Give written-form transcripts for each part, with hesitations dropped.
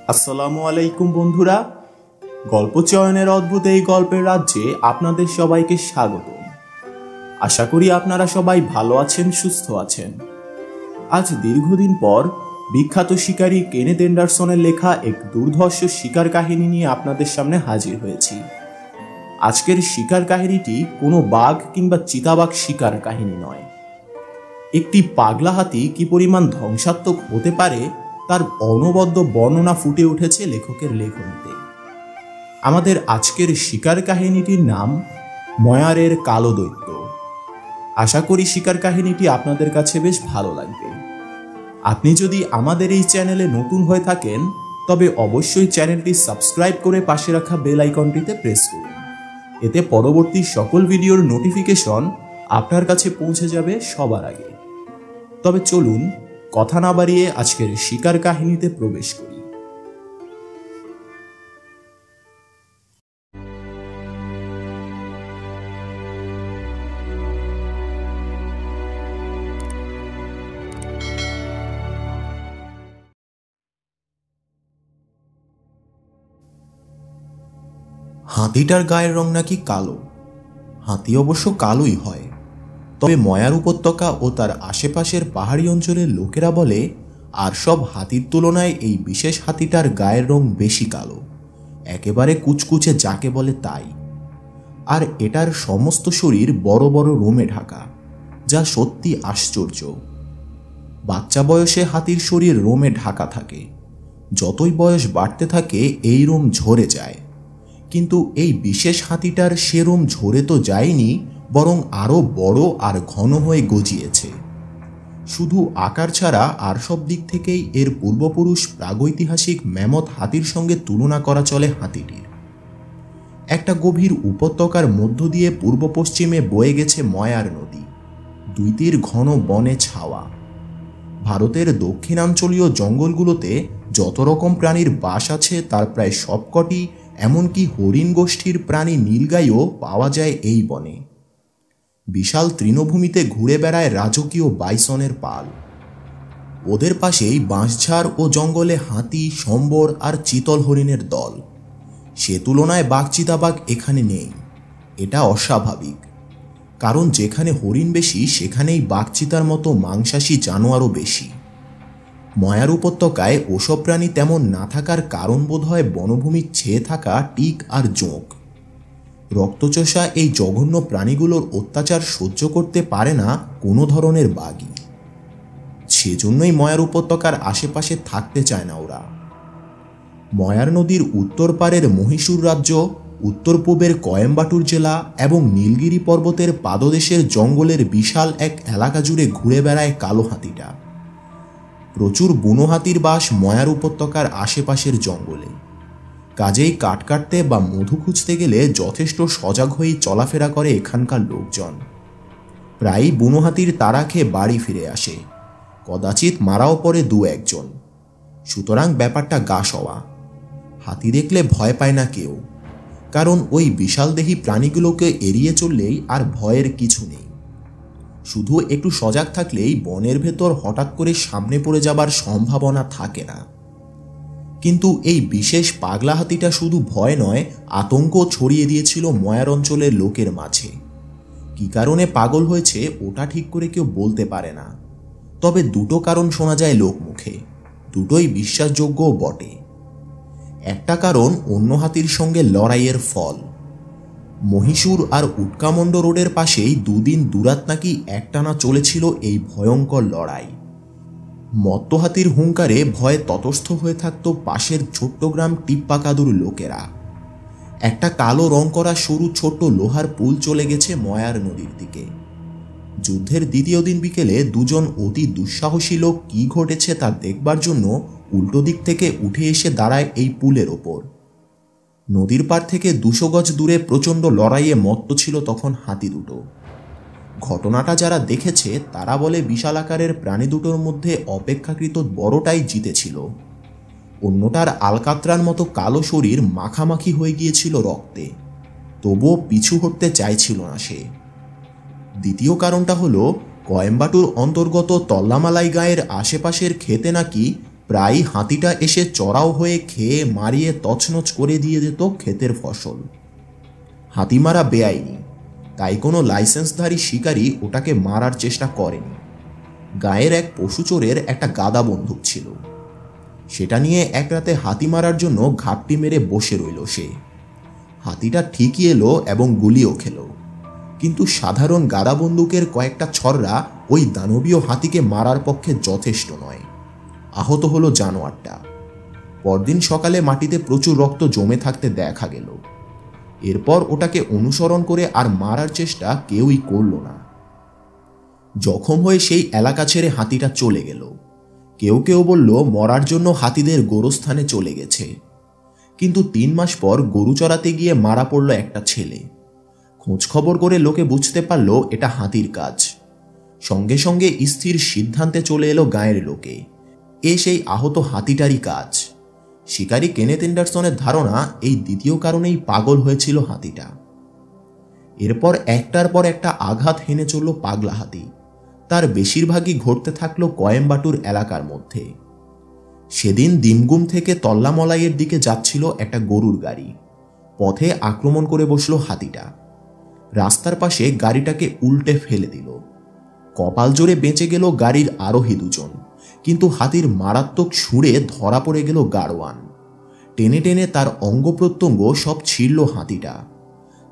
আসসালামু আলাইকুম বন্ধুরা, গল্প চয়নের অদ্ভুত এই গল্পের রাজ্যে আপনাদের সবাইকে স্বাগত। আশা করি আপনারা সবাই ভালো আছেন, সুস্থ আছেন। আজ দীর্ঘদিন পর বিখ্যাত শিকারী কেনেথ এন্ডারসনের লেখা এক দুর্ধর্ষ শিকার কাহিনী নিয়ে আপনাদের সামনে হাজির হয়েছি। আজকের শিকার কাহিনীটি কোনো বাঘ কিংবা চিতাবাঘ শিকার কাহিনী নয়। একটি পাগলা হাতি কি পরিমাণ ধ্বংসাত্মক হতে পারে তার অনবদ্য বর্ণনা ফুটে উঠেছে লেখকের লেখনীতে। আমাদের আজকের শিকার কাহিনীটির নাম ময়ারের কালো দৈত্য। আশা করি শিকার কাহিনীটি আপনাদের কাছে বেশ ভালো লাগবে। আপনি যদি আমাদের এই চ্যানেলে নতুন হয়ে থাকেন তবে অবশ্যই চ্যানেলটি সাবস্ক্রাইব করে পাশে রাখা বেল আইকনটিতে প্রেস করুন। এতে পরবর্তী সকল ভিডিওর নোটিফিকেশন আপনার কাছে পৌঁছে যাবে সবার আগে। তবে চলুন কথা না বাড়িয়ে আজকের শিকার কাহিনীতে প্রবেশ করি। হাতিটার গায়ের রং নাকি কালো। হাতি অবশ্য কালোই হয়, তবে ময়ার উপত্যকা ও তার আশেপাশের পাহাড়ি অঞ্চলের লোকেরা বলে আর সব হাতির তুলনায় এই বিশেষ হাতিটার গায়ের রং বেশি কালো, একেবারে কুচকুচে যাকে বলে তাই। আর এটার সমস্ত শরীর বড় বড় রোমে ঢাকা, যা সত্যি আশ্চর্য। বাচ্চা বয়সে হাতির শরীর রোমে ঢাকা থাকে, যতই বয়স বাড়তে থাকে এই রোম ঝরে যায়। কিন্তু এই বিশেষ হাতিটার সে রোম ঝরে তো যায়নি, বরং আরও বড় আর ঘন হয়ে গজিয়েছে। শুধু আকার ছাড়া আর সব দিক থেকেই এর পূর্বপুরুষ প্রাগৈতিহাসিক ম্যামথ হাতির সঙ্গে তুলনা করা চলে হাতিটির। একটা গভীর উপত্যকার মধ্য দিয়ে পূর্ব পশ্চিমে বয়ে গেছে ময়ার নদী, দুই তীর ঘন বনে ছাওয়া। ভারতের দক্ষিণাঞ্চলীয় জঙ্গলগুলোতে যত রকম প্রাণীর বাস আছে তার প্রায় সবকটি, এমনকি হরিণ গোষ্ঠীর প্রাণী নীলগাইও পাওয়া যায় এই বনে। বিশাল তৃণভূমিতে ঘুরে বেড়ায় রাজকীয় বাইসনের পাল। ওদের পাশেই বাঁশঝাড় ও জঙ্গলে হাতি, সম্বর আর চিতল হরিণের দল। সে তুলনায় বাঘ চিতাবাঘ এখানে নেই। এটা অস্বাভাবিক, কারণ যেখানে হরিণ বেশি সেখানেই বাঘ চিতার মতো মাংসাশী জানোয়ারও বেশি। ময়ার উপত্যকায় ওসব প্রাণী তেমন না থাকার কারণ বোধ হয় বনভূমির ছেয়ে থাকা টিক আর জোঁক। রক্তচোষা এই জঘন্য প্রাণীগুলোর অত্যাচার সহ্য করতে পারে না কোনো ধরনের বাঘই। সেজন্যই ময়ার উপত্যকার আশেপাশে থাকতে চায় না ওরা। ময়ার নদীর উত্তর পারের মহীশূর রাজ্য, উত্তর পূবের কোয়েম্বাটুর জেলা এবং নীলগিরি পর্বতের পাদদেশের জঙ্গলের বিশাল এক এলাকা জুড়ে ঘুরে বেড়ায় কালো হাতিটা। প্রচুর বুনো হাতির বাস ময়ার উপত্যকার আশেপাশের জঙ্গলে। কাজেই কাঠ কাটতে বা মধু খুঁজতে গেলে যথেষ্ট সজাগ হয়েই চলাফেরা করে এখানকার লোকজন। প্রায়ই বুনো হাতির তাড়া খেয়ে বাড়ি ফিরে আসে, কদাচিৎ মারাও পড়ে দু একজন। সুতরাং ব্যাপারটা গা সওয়া। হাতি দেখলে ভয় পায় না কেউ, কারণ ওই বিশালদেহী প্রাণীগুলোকে এড়িয়ে চললেই আর ভয়ের কিছু নেই। শুধু একটু সজাগ থাকলেই বনের ভেতর হঠাৎ করে সামনে পড়ে যাবার সম্ভাবনা থাকে না। কিন্তু এই বিশেষ পাগলা হাতিটা শুধু ভয় নয়, আতঙ্ক ছড়িয়ে দিয়েছিল ময়ার অঞ্চলের লোকের মাঝে। কি কারণে পাগল হয়েছে ওটা ঠিক করে কেউ বলতে পারে না, তবে দুটো কারণ শোনা যায় লোক মুখে, দুটোই বিশ্বাসযোগ্যও বটে। একটা কারণ অন্য হাতির সঙ্গে লড়াইয়ের ফল। মহীশূর আর উটকামন্ড রোডের পাশেই দুদিন দুরাত নাকি একটানা চলেছিল এই ভয়ঙ্কর লড়াই। মত্ত হাতির হুঙ্কারে ভয়ে ততস্থ হয়ে থাকত পাশের ছোট্ট গ্রাম টিপ্পাকাদুর লোকেরা। একটা কালো রং করা সরু ছোট্ট লোহার পুল চলে গেছে ময়ার নদীর দিকে। যুদ্ধের দ্বিতীয় দিন বিকেলে দুজন অতি দুঃসাহসী লোক কি ঘটেছে তা দেখবার জন্য উল্টো দিক থেকে উঠে এসে দাঁড়ায় এই পুলের ওপর। নদীর পার থেকে 200 গজ দূরে প্রচণ্ড লড়াইয়ে মত্ত ছিল তখন হাতি দুটো। ঘটনাটা যারা দেখেছে তারা বলে বিশাল আকারের প্রাণী দুটোর মধ্যে অপেক্ষাকৃত বড়টাই জিতেছিল। অন্যটার আলকাতরার মতো কালো শরীর মাখামাখি হয়ে গিয়েছিল রক্তে, তবুও পিছু হটতে চাইছিল না সে। দ্বিতীয় কারণটা হলো কোয়েম্বাটুর অন্তর্গত তল্লামালাই গাঁয়ের আশেপাশের ক্ষেতে নাকি প্রায় হাতিটা এসে চড়াও হয়ে খেয়ে মারিয়ে তছনছ করে দিয়ে যেত ক্ষেতের ফসল। হাতি মারা বেআইনি, তাই কোনো লাইসেন্সধারী শিকারী ওটাকে মারার চেষ্টা করেনি। গায়ের এক পশু চোরের একটা গাদা বন্দুক ছিল, সেটা নিয়ে এক রাতে হাতি মারার জন্য ঘাপটি মেরে বসে রইল সে। হাতিটা ঠিকই এলো এবং গুলিও খেলো, কিন্তু সাধারণ গাদা বন্দুকের কয়েকটা ছররা ওই দানবীয় হাতিকে মারার পক্ষে যথেষ্ট নয়। আহত হলো জানোয়ারটা। পরদিন সকালে মাটিতে প্রচুর রক্ত জমে থাকতে দেখা গেল। এরপর ওটাকে অনুসরণ করে আর মারার চেষ্টা কেউই করল না। জখম হয়ে সেই এলাকা ছেড়ে হাতিটা চলে গেল। কেউ কেউ বলল মরার জন্য হাতিদের গোরস্থানে চলে গেছে। কিন্তু 3 মাস পর গরু চড়াতে গিয়ে মারা পড়ল একটা ছেলে। খোঁজ খবর করে লোকে বুঝতে পারল এটা হাতির কাজ। সঙ্গে সঙ্গে স্থির সিদ্ধান্তে চলে এলো গায়ের লোকে, সেই আহত হাতিটারই কাজ। শিকারী কেনেথ এন্ডারসনের ধারণা এই দ্বিতীয় কারণেই পাগল হয়েছিল হাতিটা। এরপর একটার পর একটা আঘাত হেনে চলল পাগলা হাতি। তার বেশিরভাগই ঘটতে থাকলো কোয়েম্বাটুর এলাকার মধ্যে। সেদিন দিমগুম থেকে তল্লামলাইয়ের দিকে যাচ্ছিল একটা গরুর গাড়ি। পথে আক্রমণ করে বসলো হাতিটা। রাস্তার পাশে গাড়িটাকে উল্টে ফেলে দিল। কপাল জোরে বেঁচে গেল গাড়ির আরোহী দুজন, কিন্তু হাতির মারাত্মক সুরে ধরা পড়ে গেল গাড়োয়ান। টেনে টেনে তার অঙ্গ প্রত্যঙ্গ সব ছিঁড়ল হাতিটা।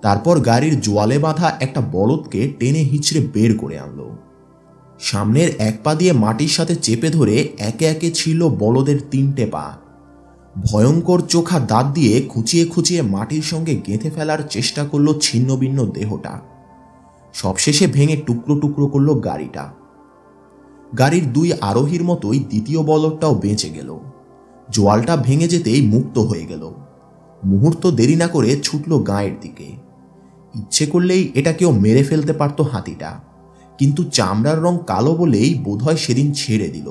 তারপর গাড়ির জোয়ালে বাঁধা একটা বলদকে টেনে হিঁচড়ে বের করে আনলো। সামনের এক পা দিয়ে মাটির সাথে চেপে ধরে একে একে ছিল বলদের 3টে পা। ভয়ঙ্কর চোখা দাঁত দিয়ে খুঁচিয়ে খুঁচিয়ে মাটির সঙ্গে গেঁথে ফেলার চেষ্টা করল ছিন্নভিন্ন দেহটা। সবশেষে ভেঙে টুকরো টুকরো করল গাড়িটা। গাড়ির 2 আরোহীর মতোই দ্বিতীয় বলদটাও বেঁচে গেল। জোয়ালটা ভেঙে যেতেই মুক্ত হয়ে গেল। মুহূর্ত দেরি না করে ছুটল গাঁয়ের দিকে। ইচ্ছে করলেই এটাকেও মেরে ফেলতে পারত হাতিটা, কিন্তু চামড়ার রং কালো বলেই বোধহয় সেদিন ছেড়ে দিল।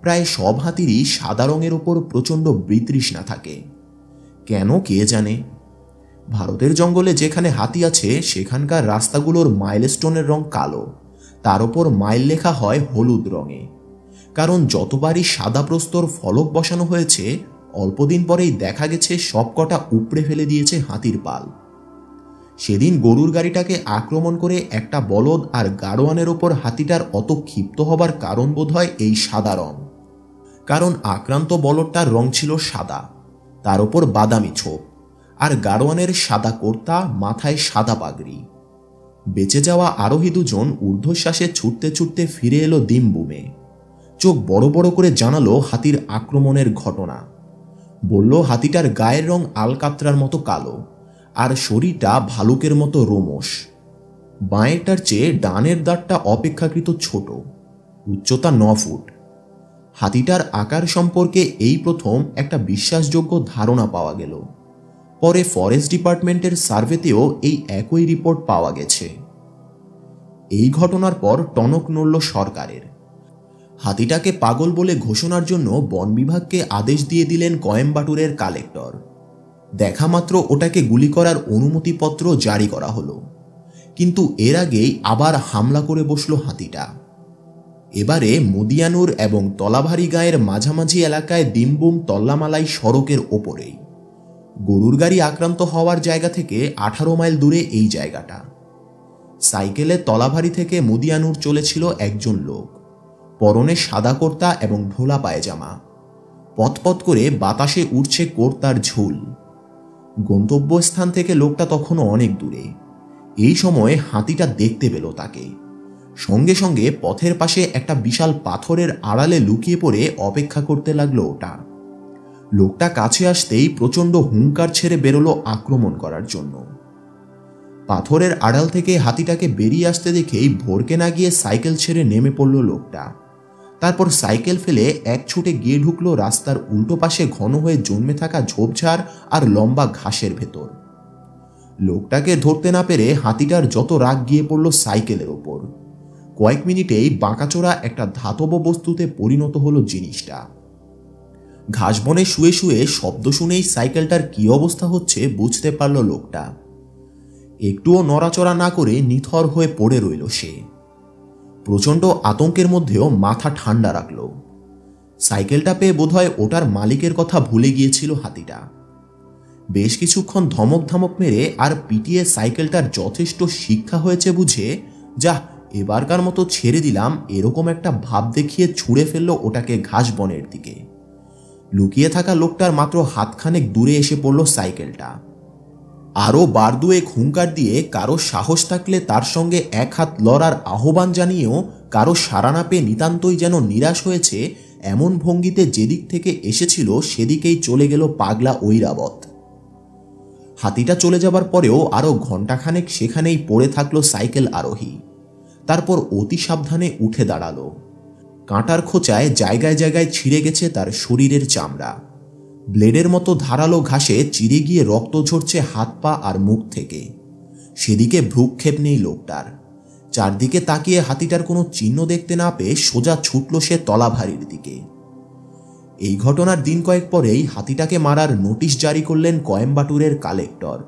প্রায় সব হাতিরই সাদা রঙের ওপর প্রচণ্ড বিতৃষ্ণা থাকে, কেন কে জানে। ভারতের জঙ্গলে যেখানে হাতি আছে সেখানকার রাস্তাগুলোর মাইলস্টোনের রং কালো, তার ওপর মাইল লেখা হয় হলুদ রঙে। কারণ যতবারই সাদা প্রস্তর ফলক বসানো হয়েছে, অল্পদিন পরেই দেখা গেছে সবকটা উপড়ে ফেলে দিয়েছে হাতির পাল। সেদিন গরুর গাড়িটাকে আক্রমণ করে একটা বলদ আর গাড়োয়ানের ওপর হাতিটার অত ক্ষিপ্ত হবার কারণ বোধহয় এই সাদা রং। কারণ আক্রান্ত বলদটার রং ছিল সাদা, তার ওপর বাদামি ছোপ, আর গাড়োয়ানের সাদা কুর্তা, মাথায় সাদা পাগড়ি। বেঁচে যাওয়া আরোহী দুজন ঊর্ধ্বশ্বাসে ছুটতে ছুটতে ফিরে এলো দিমবুমে। চোখ বড় বড় করে জানালো হাতির আক্রমণের ঘটনা। বলল হাতিটার গায়ের রং আলকাতরার মতো কালো, আর শরীরটা ভালুকের মতো রোমশ। বাঁয়েরটার চেয়ে ডানের দাঁতটা অপেক্ষাকৃত ছোট, উচ্চতা 9 ফুট। হাতিটার আকার সম্পর্কে এই প্রথম একটা বিশ্বাসযোগ্য ধারণা পাওয়া গেল। পরে ফরেস্ট ডিপার্টমেন্টের সার্ভেতেও এই একই রিপোর্ট পাওয়া গেছে। এই ঘটনার পর টনক নড়ল সরকারের। হাতিটাকে পাগল বলে ঘোষণার জন্য বন বিভাগকে আদেশ দিয়ে দিলেন কোয়েম্বাটুরের কালেক্টর। দেখা মাত্র ওটাকে গুলি করার অনুমতিপত্র জারি করা হলো। কিন্তু এর আগেই আবার হামলা করে বসল হাতিটা। এবারে মুদিয়ানুর এবং তলাভারি গাঁয়ের মাঝামাঝি এলাকায় দিমবুম তল্লামালাই সড়কের ওপরেই। গরুর গাড়ি আক্রান্ত হওয়ার জায়গা থেকে 18 মাইল দূরে এই জায়গাটা। সাইকেলে তলাভারি থেকে মুদিয়ানুর চলেছিল একজন লোক, পরনে সাদা কুর্তা এবং ঢোলা পায়জামা। পথপথ করে বাতাসে উঠছে কুর্তার ঝুল। গন্তব্যস্থান থেকে লোকটা তখনও অনেক দূরে। এই সময় হাতিটা দেখতে পেল তাকে। সঙ্গে সঙ্গে পথের পাশে একটা বিশাল পাথরের আড়ালে লুকিয়ে পড়ে অপেক্ষা করতে লাগলো ওটা। লোকটা কাছে আসতেই প্রচণ্ড হুঙ্কার ছেড়ে বেরোলো আক্রমণ করার জন্য। পাথরের আড়াল থেকে হাতিটাকে বেরিয়ে আসতে দেখেই ভড়কে না গিয়ে সাইকেল ছেড়ে নেমে পড়ল লোকটা। তারপর সাইকেল ফেলে এক ছুটে গিয়ে ঢুকলো রাস্তার উল্টো পাশে ঘন হয়ে জন্মে থাকা ঝোপঝাড় আর লম্বা ঘাসের ভেতর। লোকটাকে ধরতে না পেরে হাতিটার যত রাগ গিয়ে পড়ল সাইকেলের ওপর। কয়েক মিনিটেই বাঁকাচোরা একটা ধাতব বস্তুতে পরিণত হলো জিনিসটা। ঘাসবনে শুয়ে শুয়ে শব্দ শুনেই সাইকেলটার কি অবস্থা হচ্ছে বুঝতে পারল লোকটা। একটুও নড়াচড়া না করে নিথর হয়ে পড়ে রইল সে। প্রচণ্ড আতঙ্কের মধ্যেও মাথা ঠান্ডা রাখল। সাইকেলটা পেয়ে বোধহয় ওটার মালিকের কথা ভুলে গিয়েছিল হাতিটা। বেশ কিছুক্ষণ ধমক ধমক মেরে আর পিটিয়ে সাইকেলটার যথেষ্ট শিক্ষা হয়েছে বুঝে, যা এবারকার মতো ছেড়ে দিলাম, এরকম একটা ভাব দেখিয়ে ছুঁড়ে ফেললো ওটাকে ঘাস বনের দিকে। লুকিয়ে থাকা লোকটার মাত্র হাতখানেক দূরে এসে পড়ল সাইকেলটা। আরও বার দুয়েক হুঙ্কার দিয়ে কারো সাহস থাকলে তার সঙ্গে এক হাত লড়ার আহ্বান জানিয়েও কারো সাড়া না পেয়ে নিতান্তই যেন নিরাশ হয়েছে এমন ভঙ্গিতে যেদিক থেকে এসেছিল সেদিকেই চলে গেল পাগলা ঐরাবত। হাতিটা চলে যাবার পরেও আরও ঘণ্টাখানেক সেখানেই পড়ে থাকলো সাইকেল আরোহী। তারপর অতি সাবধানে উঠে দাঁড়ালো। কাঁটার খোঁচায় জায়গায় জায়গায় ছিঁড়ে গেছে তার শরীরের চামড়া। ব্লেডের মতো ধারালো ঘাসে চিরে গিয়ে রক্ত ঝরছে হাত পা আর মুখ থেকে। সেদিকে ভ্রুক্ষেপ নেই লোকটার। চারদিকে তাকিয়ে হাতিটার কোনো চিহ্ন দেখতে না পেয়ে সোজা ছুটল সে তলাভারির দিকে। এই ঘটনার দিন কয়েক পরেই হাতিটাকে মারার নোটিশ জারি করলেন কোয়েম্বাটুরের কালেক্টর।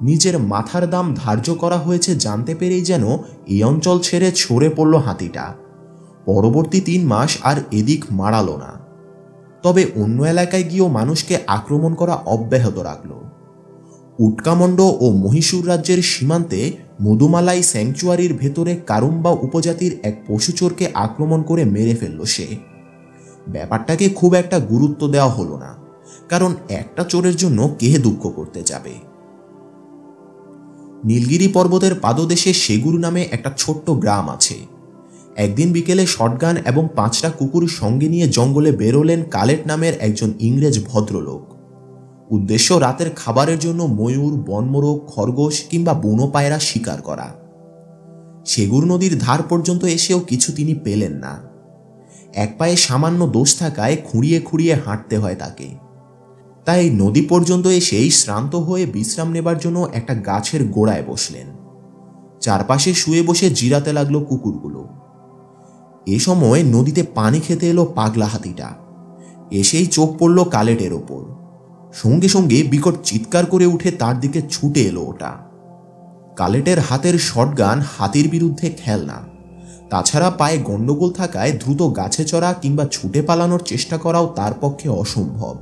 নিজের মাথার দাম ধার্য করা হয়েছে জানতে পেরেই যেন এই অঞ্চল ছেড়ে সরে পড়ল হাতিটা। পরবর্তী 3 মাস আর এদিক মারালো না। তবে অন্য এলাকায় গিয়েও মানুষকে আক্রমণ করা অব্যাহত রাখল। উটকামন্ড ও মহীশূর রাজ্যের সীমান্তে মধুমালাই স্যাংচুয়ারির ভেতরে কারুম্বা উপজাতির এক পশুচোরকে আক্রমণ করে মেরে ফেলল সে। ব্যাপারটাকে খুব একটা গুরুত্ব দেওয়া হলো না, কারণ একটা চোরের জন্য কে দুঃখ করতে যাবে। নীলগিরি পর্বতের পাদদেশে সেগুর নামে একটা ছোট্ট গ্রাম আছে। একদিন বিকেলে শটগান এবং 5টা কুকুর সঙ্গে নিয়ে জঙ্গলে বেরোলেন কালেট নামের একজন ইংরেজ ভদ্রলোক। উদ্দেশ্য রাতের খাবারের জন্য ময়ূর, বনমোরগ, খরগোশ কিংবা বুনো পায়রা শিকার করা। সেগুর নদীর ধার পর্যন্ত এসেও কিছু তিনি পেলেন না। এক পায়ে সামান্য দোষ থাকায় খুঁড়িয়ে খুঁড়িয়ে হাঁটতে হয় তাকে। তাই নদী পর্যন্ত এসেই শ্রান্ত হয়ে বিশ্রাম নেবার জন্য একটা গাছের গোড়ায় বসলেন। চারপাশে শুয়ে বসে জিরাতে লাগলো কুকুরগুলো। এ সময় নদীতে পানি খেতে এলো পাগলা হাতিটা। এসেই চোখ পড়ল কালেটের ওপর। সঙ্গে সঙ্গে বিকট চিৎকার করে উঠে তার দিকে ছুটে এলো ওটা। কালেটের হাতের শটগান হাতির বিরুদ্ধে খেলনা। তাছাড়া পায়ে গন্ডগোল থাকায় দ্রুত গাছে চড়া কিংবা ছুটে পালানোর চেষ্টা করাও তার পক্ষে অসম্ভব।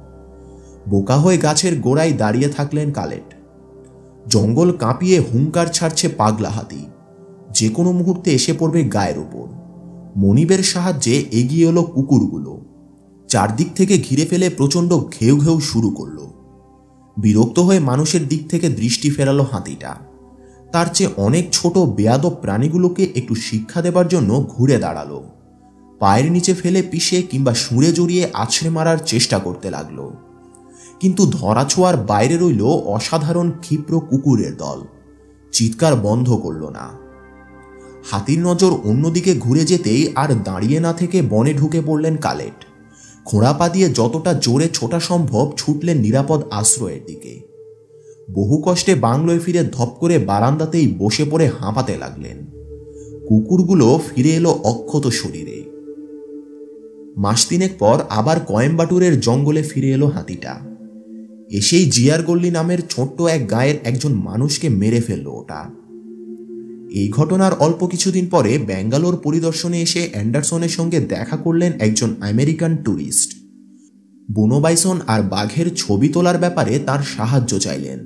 বোকা হয়ে গাছের গোড়ায় দাঁড়িয়ে থাকলেন কালেট। জঙ্গল কাঁপিয়ে হুঙ্কার ছাড়ছে পাগলা হাতি, যে কোনো মুহূর্তে এসে পড়বে গায়ের ওপর। মনিবের সাহায্যে এগিয়ে এলো কুকুরগুলো। চারদিক থেকে ঘিরে ফেলে প্রচণ্ড ঘেউ ঘেউ শুরু করল। বিরক্ত হয়ে মানুষের দিক থেকে দৃষ্টি ফেরালো হাতিটা। তার চেয়ে অনেক ছোট বেয়াদব প্রাণীগুলোকে একটু শিক্ষা দেবার জন্য ঘুরে দাঁড়ালো। পায়ের নিচে ফেলে পিষে কিংবা সুঁড়ে জড়িয়ে আছড়ে মারার চেষ্টা করতে লাগলো। কিন্তু ধরাছোঁয়ার বাইরে রইল অসাধারণ ক্ষিপ্র কুকুরের দল। চিৎকার বন্ধ করল না। হাতির নজর অন্যদিকে ঘুরে যেতেই আর দাঁড়িয়ে না থেকে বনে ঢুকে পড়লেন কালেট। খোঁড়া পা দিয়ে যতটা জোরে ছোটা সম্ভব ছুটলেন নিরাপদ আশ্রয়ের দিকে। বহু কষ্টে বাংলোয় ফিরে ধপ করে বারান্দাতেই বসে পড়ে হাঁপাতে লাগলেন। কুকুরগুলো ফিরে এলো অক্ষত শরীরে। মাস 3 পর আবার কোয়েম্বাটুরের জঙ্গলে ফিরে এলো হাতিটা। এসেই জিয়ারগল্লি নামের ছোট্ট এক গাঁয়ের একজন মানুষকে মেরে ফেলল ওটা। এই ঘটনার অল্প কিছুদিন পরে ব্যাঙ্গালোর পরিদর্শনে এসে অ্যান্ডারসনের সঙ্গে দেখা করলেন একজন আমেরিকান ট্যুরিস্ট। বুনো বাইসন আর বাঘের ছবি তোলার ব্যাপারে তার সাহায্য চাইলেন।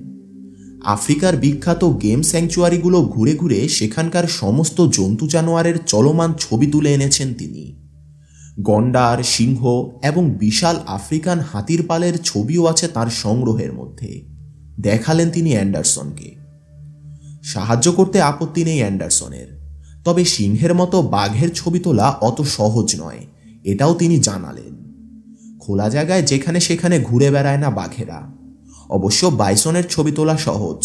আফ্রিকার বিখ্যাত গেম স্যাংচুয়ারিগুলো ঘুরে ঘুরে সেখানকার সমস্ত জন্তু জানোয়ারের চলমান ছবি তুলে এনেছেন তিনি। গন্ডার, সিংহ এবং বিশাল আফ্রিকান হাতির পালের ছবিও আছে তার সংগ্রহের মধ্যে। দেখালেন তিনি অ্যান্ডারসনকে। সাহায্য করতে আপত্তি নেই অ্যান্ডারসনের, তবে সিংহের মতো বাঘের ছবি তোলা অত সহজ নয়, এটাও তিনি জানালেন। খোলা জায়গায় যেখানে সেখানে ঘুরে বেড়ায় না বাঘেরা। অবশ্য বাইসনের ছবি তোলা সহজ,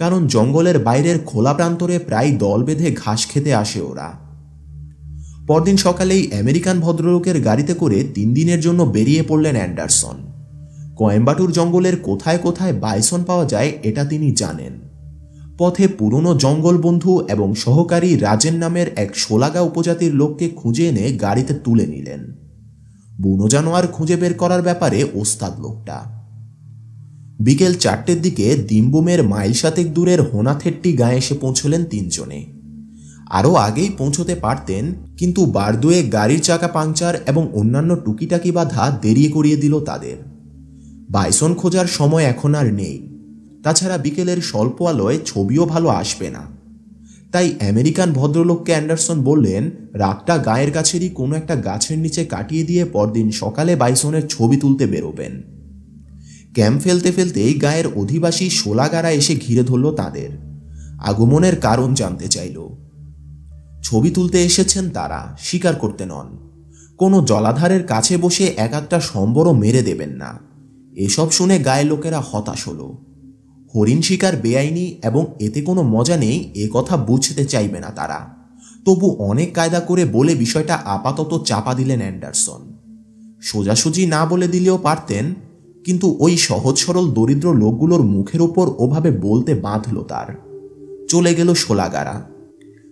কারণ জঙ্গলের বাইরের খোলা প্রান্তরে প্রায় দল বেঁধে ঘাস খেতে আসে ওরা। পরদিন সকালেই আমেরিকান ভদ্রলোকের গাড়িতে করে 3 দিনের জন্য বেরিয়ে পড়লেন অ্যান্ডারসন। কোয়েম্বাটুর জঙ্গলের কোথায় কোথায় বাইসন পাওয়া যায় এটা তিনি জানেন। পথে পুরনো জঙ্গল বন্ধু এবং সহকারী রাজেন নামের এক সোলাগা উপজাতির লোককে খুঁজে এনে গাড়িতে তুলে নিলেন। বুনো জানোয়ার খুঁজে বের করার ব্যাপারে ওস্তাদ লোকটা। বিকেল 4টের দিকে দিম্বুমের মাইল 7 দূরের হোনাথেট্টি গাঁয়ে এসে পৌঁছলেন 3 জনে। আরও আগেই পৌঁছতে পারতেন, কিন্তু বার দুয়ে গাড়ির চাকা পাংচার এবং অন্যান্য টুকিটাকি বাধা দেরি করিয়ে দিল তাদের। বাইসন খোঁজার সময় এখন আর নেই। তাছাড়া বিকেলের স্বল্প আলোয় ছবিও ভালো আসবে না। তাই আমেরিকান ভদ্রলোককে অ্যান্ডারসন বললেন রাতটা গায়ের কাছেরই কোনো একটা গাছের নিচে কাটিয়ে দিয়ে পরদিন সকালে বাইসনের ছবি তুলতে বেরোবেন। ক্যাম্প ফেলতে ফেলতেই গায়ের অধিবাসী শোলাগারা এসে ঘিরে ধরল তাদের। আগমনের কারণ জানতে চাইল। ছবি তুলতে এসেছেন তারা, স্বীকার করতে নন। কোনো জলাধারের কাছে বসে এক একটা সম্বরও মেরে দেবেন না। এসব শুনে গায়ের লোকেরা হতাশ হল। হরিণ শিকার বেআইনি এবং এতে কোনো মজা নেই এ কথা বুঝতে চাইবে না তারা। তবু অনেক কায়দা করে বলে বিষয়টা আপাতত চাপা দিলেন অ্যান্ডারসন। সোজাসুজি না বলে দিলেও পারতেন, কিন্তু ওই সহজ সরল দরিদ্র লোকগুলোর মুখের ওপর ওভাবে বলতে বাঁধল তার। চলে গেল শোলাগারা।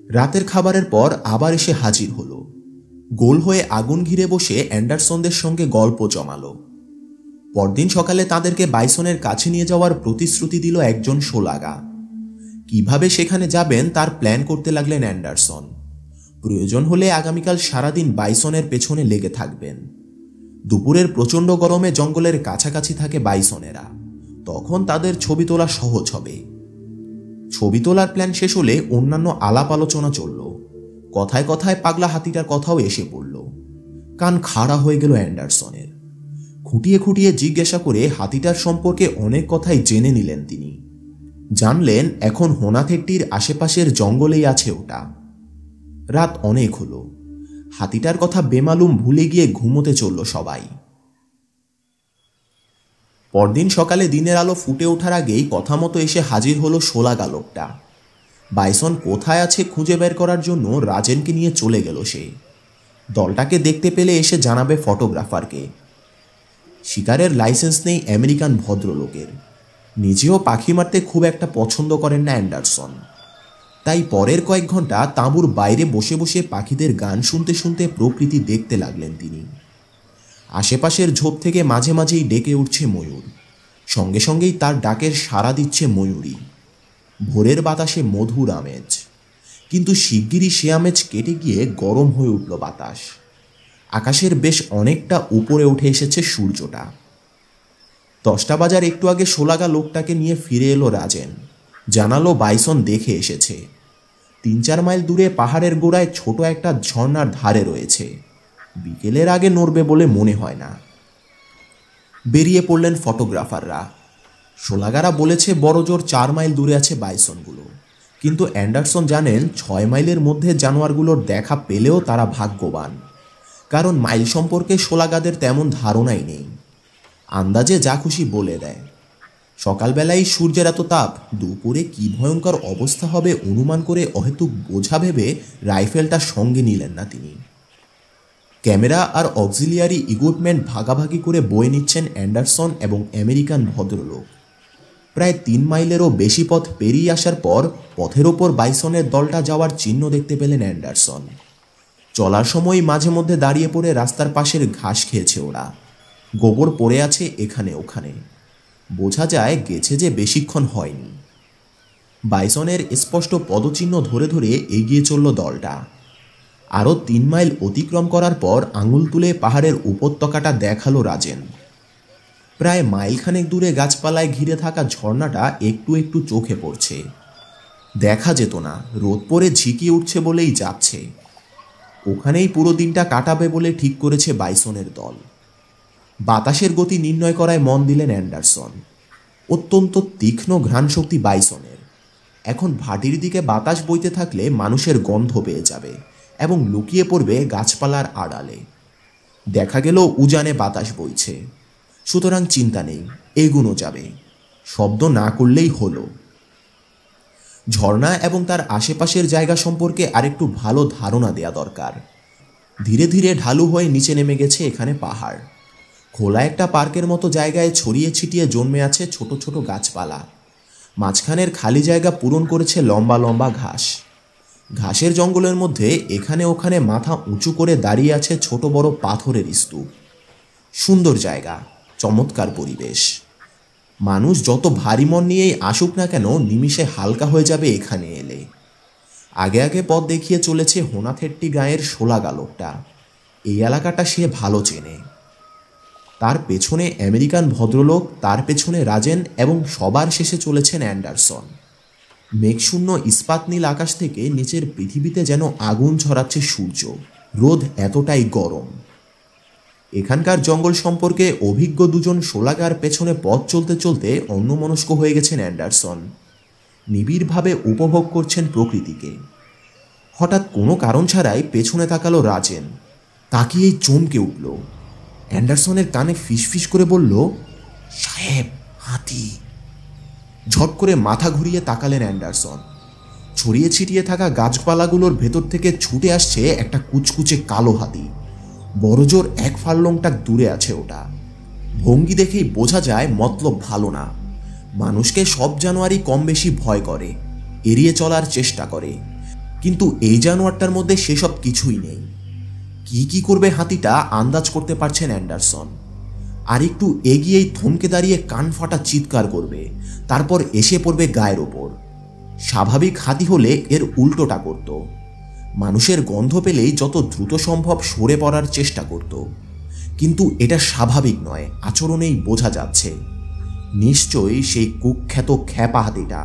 রাতের খাবারের পর আবার এসে হাজির হলো। গোল হয়ে আগুন ঘিরে বসে অ্যান্ডারসনদের সঙ্গে গল্প জমালো। পরদিন সকালে তাদেরকে বাইসনের কাছে নিয়ে যাওয়ার প্রতিশ্রুতি দিল একজন শোলাগা। কিভাবে সেখানে যাবেন তার প্ল্যান করতে লাগলেন অ্যান্ডারসন। প্রয়োজন হলে আগামীকাল সারাদিন বাইসনের পেছনে লেগে থাকবেন। দুপুরের প্রচণ্ড গরমে জঙ্গলের কাছাকাছি থাকে বাইসনেরা, তখন তাদের ছবি তোলা সহজ হবে। ছবি তোলার প্ল্যান শেষ হলে অন্যান্য আলাপ আলোচনা চলল। কথায় কথায় পাগলা হাতিটার কথাও এসে পড়ল। কান খাড়া হয়ে গেল অ্যান্ডারসনের। খুঁটিয়ে খুঁটিয়ে জিজ্ঞাসা করে হাতিটার সম্পর্কে অনেক কথাই জেনে নিলেন তিনি। জানলেন এখন হোনাথেট্টির আশেপাশের জঙ্গলেই আছে ওটা। রাত অনেক হলো। হাতিটার কথা বেমালুম ভুলে গিয়ে ঘুমোতে চলল সবাই। পরদিন সকালে দিনের আলো ফুটে ওঠার আগেই কথা মতো এসে হাজির হলো শোলাগা লোকটা। বাইসন কোথায় আছে খুঁজে বের করার জন্য রাজেনকে নিয়ে চলে গেল সে। দলটাকে দেখতে পেলে এসে জানাবে ফটোগ্রাফারকে। শিকারের লাইসেন্স নেই আমেরিকান ভদ্রলোকের। নিজেও পাখি মারতে খুব একটা পছন্দ করেন না অ্যান্ডারসন। তাই পরের কয়েক ঘন্টা তাঁবুর বাইরে বসে বসে পাখিদের গান শুনতে শুনতে প্রকৃতি দেখতে লাগলেন তিনি। আশেপাশের ঝোপ থেকে মাঝে মাঝেই ডেকে উঠছে ময়ূর, সঙ্গে সঙ্গেই তার ডাকের সাড়া দিচ্ছে ময়ূরী। ভোরের বাতাসে মধুর আমেজ, কিন্তু শিগগিরই সে আমেজ কেটে গিয়ে গরম হয়ে উঠল বাতাস। আকাশের বেশ অনেকটা উপরে উঠে এসেছে সূর্যটা। 10টা বাজার একটু আগে শোলাগা লোকটাকে নিয়ে ফিরে এলো রাজেন। জানালো বাইসন দেখে এসেছে। 3-4 মাইল দূরে পাহাড়ের গোড়ায় ছোট একটা ঝর্ণার ধারে রয়েছে। বিকেলের আগে নড়বে বলে মনে হয় না। বেরিয়ে পড়লেন ফটোগ্রাফাররা। শোলাগারা বলেছে বড় জোর 4 মাইল দূরে আছে বাইসনগুলো, কিন্তু অ্যান্ডারসন জানেন 6 মাইলের মধ্যে জানোয়ারগুলোর দেখা পেলেও তারা ভাগ্যবান, কারণ মাইল সম্পর্কে শোলাগাদের তেমন ধারণাই নেই। আন্দাজে যা খুশি বলে দেয়। সকালবেলায় সূর্যের এত তাপ, দুপুরে কি ভয়ঙ্কর অবস্থা হবে অনুমান করে অহেতুক বোঝা ভেবে রাইফেলটা সঙ্গে নিলেন না তিনি। ক্যামেরা আর অক্সিলিয়ারি ইকুইপমেন্ট ভাগাভাগি করে বয়ে নিচ্ছেন অ্যান্ডারসন এবং আমেরিকান ভদ্রলোক। প্রায় 3 মাইলেরও বেশি পথ পেরিয়ে আসার পর পথের ওপর বাইসনের দলটা যাওয়ার চিহ্ন দেখতে পেলেন অ্যান্ডারসন। চলার সময় মাঝে মধ্যে দাঁড়িয়ে পড়ে রাস্তার পাশের ঘাস খেয়েছে ওরা। গোবর পড়ে আছে এখানে ওখানে। বোঝা যায় গেছে যে বেশিক্ষণ হয়নি। বাইসনের স্পষ্ট পদচিহ্ন ধরে ধরে এগিয়ে চলল দলটা। আরও 3 মাইল অতিক্রম করার পর আঙুল তুলে পাহাড়ের উপত্যকাটা দেখালো রাজেন। প্রায় মাইলখানেক দূরে গাছপালায় ঘিরে থাকা ঝর্ণাটা একটু একটু চোখে পড়ছে। দেখা যেত না, রোদ পড়ে ঝিকিয়ে উঠছে বলেই যাচ্ছে। ওখানেই পুরো দিনটা কাটাবে বলে ঠিক করেছে বাইসনের দল। বাতাসের গতি নির্ণয় করায় মন দিলেন অ্যান্ডারসন। অত্যন্ত তীক্ষ্ণ ঘ্রাণশক্তি বাইসনের। এখন ভাটির দিকে বাতাস বইতে থাকলে মানুষের গন্ধ পেয়ে যাবে এবং লুকিয়ে পড়বে গাছপালার আড়ালে। দেখা গেল উজানে বাতাস বইছে, সুতরাং চিন্তা নেই, এগুনো যাবে। শব্দ না করলেই হলো। ঝর্ণা এবং তার আশেপাশের জায়গা সম্পর্কে আরেকটু ভালো ধারণা দেয়া দরকার। ধীরে ধীরে ঢালু হয়ে নিচে নেমে গেছে এখানে পাহাড়। খোলা একটা পার্কের মতো জায়গায় ছড়িয়ে ছিটিয়ে জন্মে আছে ছোট ছোট গাছপালা। মাঝখানের খালি জায়গা পূরণ করেছে লম্বা লম্বা ঘাস। ঘাসের জঙ্গলের মধ্যে এখানে ওখানে মাথা উঁচু করে দাঁড়িয়ে আছে ছোট বড় পাথরের স্তূপ। সুন্দর জায়গা, চমৎকার পরিবেশ। মানুষ যত ভারী মন নিয়েই আসুক না কেন নিমিষে হালকা হয়ে যাবে এখানে এলে। আগে আগে পথ দেখিয়ে চলেছে হোনাথেট্টি গাঁয়ের সোলাগা লোকটা। এই এলাকাটা সে ভালো চেনে। তার পেছনে আমেরিকান ভদ্রলোক, তার পেছনে রাজেন এবং সবার শেষে চলেছেন অ্যান্ডারসন। মেঘশূন্য ইস্পাত নীল আকাশ থেকে নিচের পৃথিবীতে যেন আগুন ছড়াচ্ছে সূর্য। রোদ এতটাই গরম। এখানকার জঙ্গল সম্পর্কে অভিজ্ঞ দুজন সোলাগার পেছনে পথ চলতে চলতে অন্যমনস্ক হয়ে গেছেন অ্যান্ডারসন। নিবিড়ভাবে উপভোগ করছেন প্রকৃতিকে। হঠাৎ কোনো কারণ ছাড়াই পেছনে তাকালো রাজেন। তাকিয়েই চমকে উঠল। অ্যান্ডারসনের কানে ফিসফিস করে বলল, সাহেব, হাতি। ঝট করে মাথা ঘুরিয়ে তাকালেন অ্যান্ডারসন। ছড়িয়ে ছিটিয়ে থাকা গাছপালাগুলোর ভেতর থেকে ছুটে আসছে একটা কুচকুচে কালো হাতি। বড়জোর 1 ফার্লংটাক দূরে আছে ওটা। ভঙ্গি দেখেই বোঝা যায় মতলব ভালো না। মানুষকে সব জানোয়ারই কম বেশি ভয় করে, এড়িয়ে চলার চেষ্টা করে, কিন্তু এই জানোয়ারটার মধ্যে সেসব কিছুই নেই। কি করবে হাতিটা আন্দাজ করতে পারছেন অ্যান্ডারসন। আর একটু এগিয়েই থমকে দাঁড়িয়ে কান ফাটা চিৎকার করবে, তারপর এসে পড়বে গায়ের ওপর। স্বাভাবিক হাতি হলে এর উল্টোটা করত। মানুষের গন্ধ পেলেই যত দ্রুত সম্ভব সরে পড়ার চেষ্টা করত। কিন্তু এটা স্বাভাবিক নয়, আচরণেই বোঝা যাচ্ছে। নিশ্চয়ই সেই কুখ্যাত খ্যাপা হাতিটা।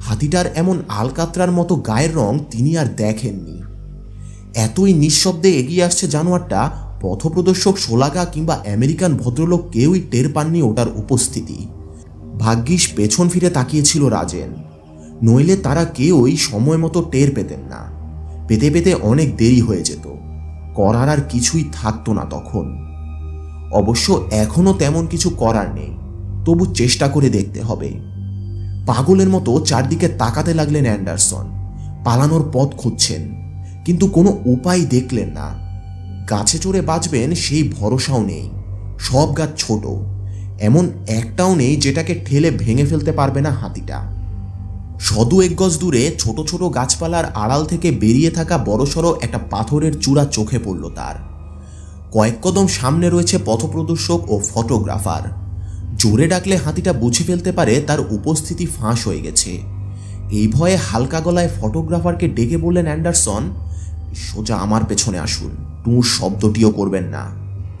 হাতিটার এমন আলকাতরার মতো গায়ের রং তিনি আর দেখেননি। এতই নিঃশব্দে এগিয়ে আসছে জানোয়ারটা, পথপ্রদর্শক সোলাগা কিংবা আমেরিকান ভদ্রলোক কেউই টের পাননি ওটার উপস্থিতি। ভাগ্যিস পেছন ফিরে তাকিয়েছিল রাজেন, নইলে তারা কেউই সময় মতো টের পেতেন না। পেতে পেতে অনেক দেরি হয়ে যেত। করার আর কিছুই থাকতো না তখন। অবশ্য এখনো তেমন কিছু করার নেই, তবু চেষ্টা করে দেখতে হবে। পাগলের মতো চারদিকে তাকাতে লাগলেন অ্যান্ডারসন। পালানোর পথ খুঁজছেন, কিন্তু কোনো উপায় দেখলেন না। গাছে চড়ে বাঁচবেন সেই ভরসাও নেই। সব গাছ ছোট, এমন একটাও নেই যেটাকে ঠেলে ভেঙে ফেলতে পারবে না হাতিটা। সদু 1 গজ দূরে ছোট ছোট গাছপালার আড়াল থেকে বেরিয়ে থাকা বড়সড় একটা পাথরের চূড়া চোখে পড়ল তার। কয়েক কদম সামনে রয়েছে পথপ্রদর্শক ও ফটোগ্রাফার। জোরে ডাকলে হাতিটা বুঝে ফেলতে পারে তার উপস্থিতি ফাঁস হয়ে গেছে। এই ভয়ে হালকা গলায় ফটোগ্রাফারকে ডেকে বললেন অ্যান্ডারসন, সোজা আমার পেছনে আসুন, টুঁ শব্দটিও করবেন না,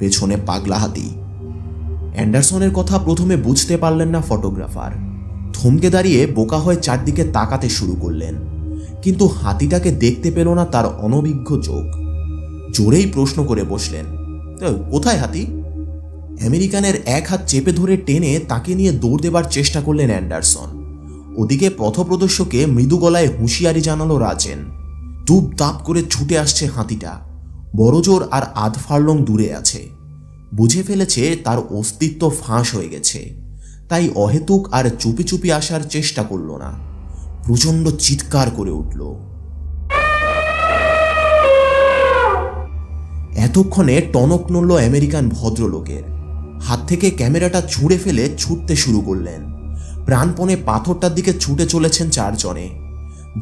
পেছনে পাগলা হাতি। অ্যান্ডারসনের কথা প্রথমে বুঝতে পারলেন না ফটোগ্রাফার। থমকে দাঁড়িয়ে বোকা হয়ে চারদিকে তাকাতে শুরু করলেন, কিন্তু হাতিটাকে দেখতে পেল না তার অনভিজ্ঞ চোখ। জোরেই প্রশ্ন করে বসলেন, কোথায় হাতি? আমেরিকানের 1 হাত চেপে ধরে টেনে তাকে নিয়ে দৌড় দেবার চেষ্টা করলেন অ্যান্ডারসন। ওদিকে পথপ্রদর্শকে মৃদু গলায় হুঁশিয়ারি জানালো রাজেন। তুপ তাপ করে ছুটে আসছে হাতিটা। বড়জোর আর 1/2 ফার্লং দূরে আছে। বুঝে ফেলেছে তার অস্তিত্ব ফাঁস হয়ে গেছে, তাই অহেতুক আর চুপি চুপি আসার চেষ্টা করল না। প্রচণ্ড চিৎকার করে উঠল। এতক্ষণে টনক নড়ল আমেরিকান ভদ্রলোকের। হাত থেকে ক্যামেরাটা ছুঁড়ে ফেলে ছুটতে শুরু করলেন। প্রাণপণে পাথরটার দিকে ছুটে চলেছেন 4 জনে।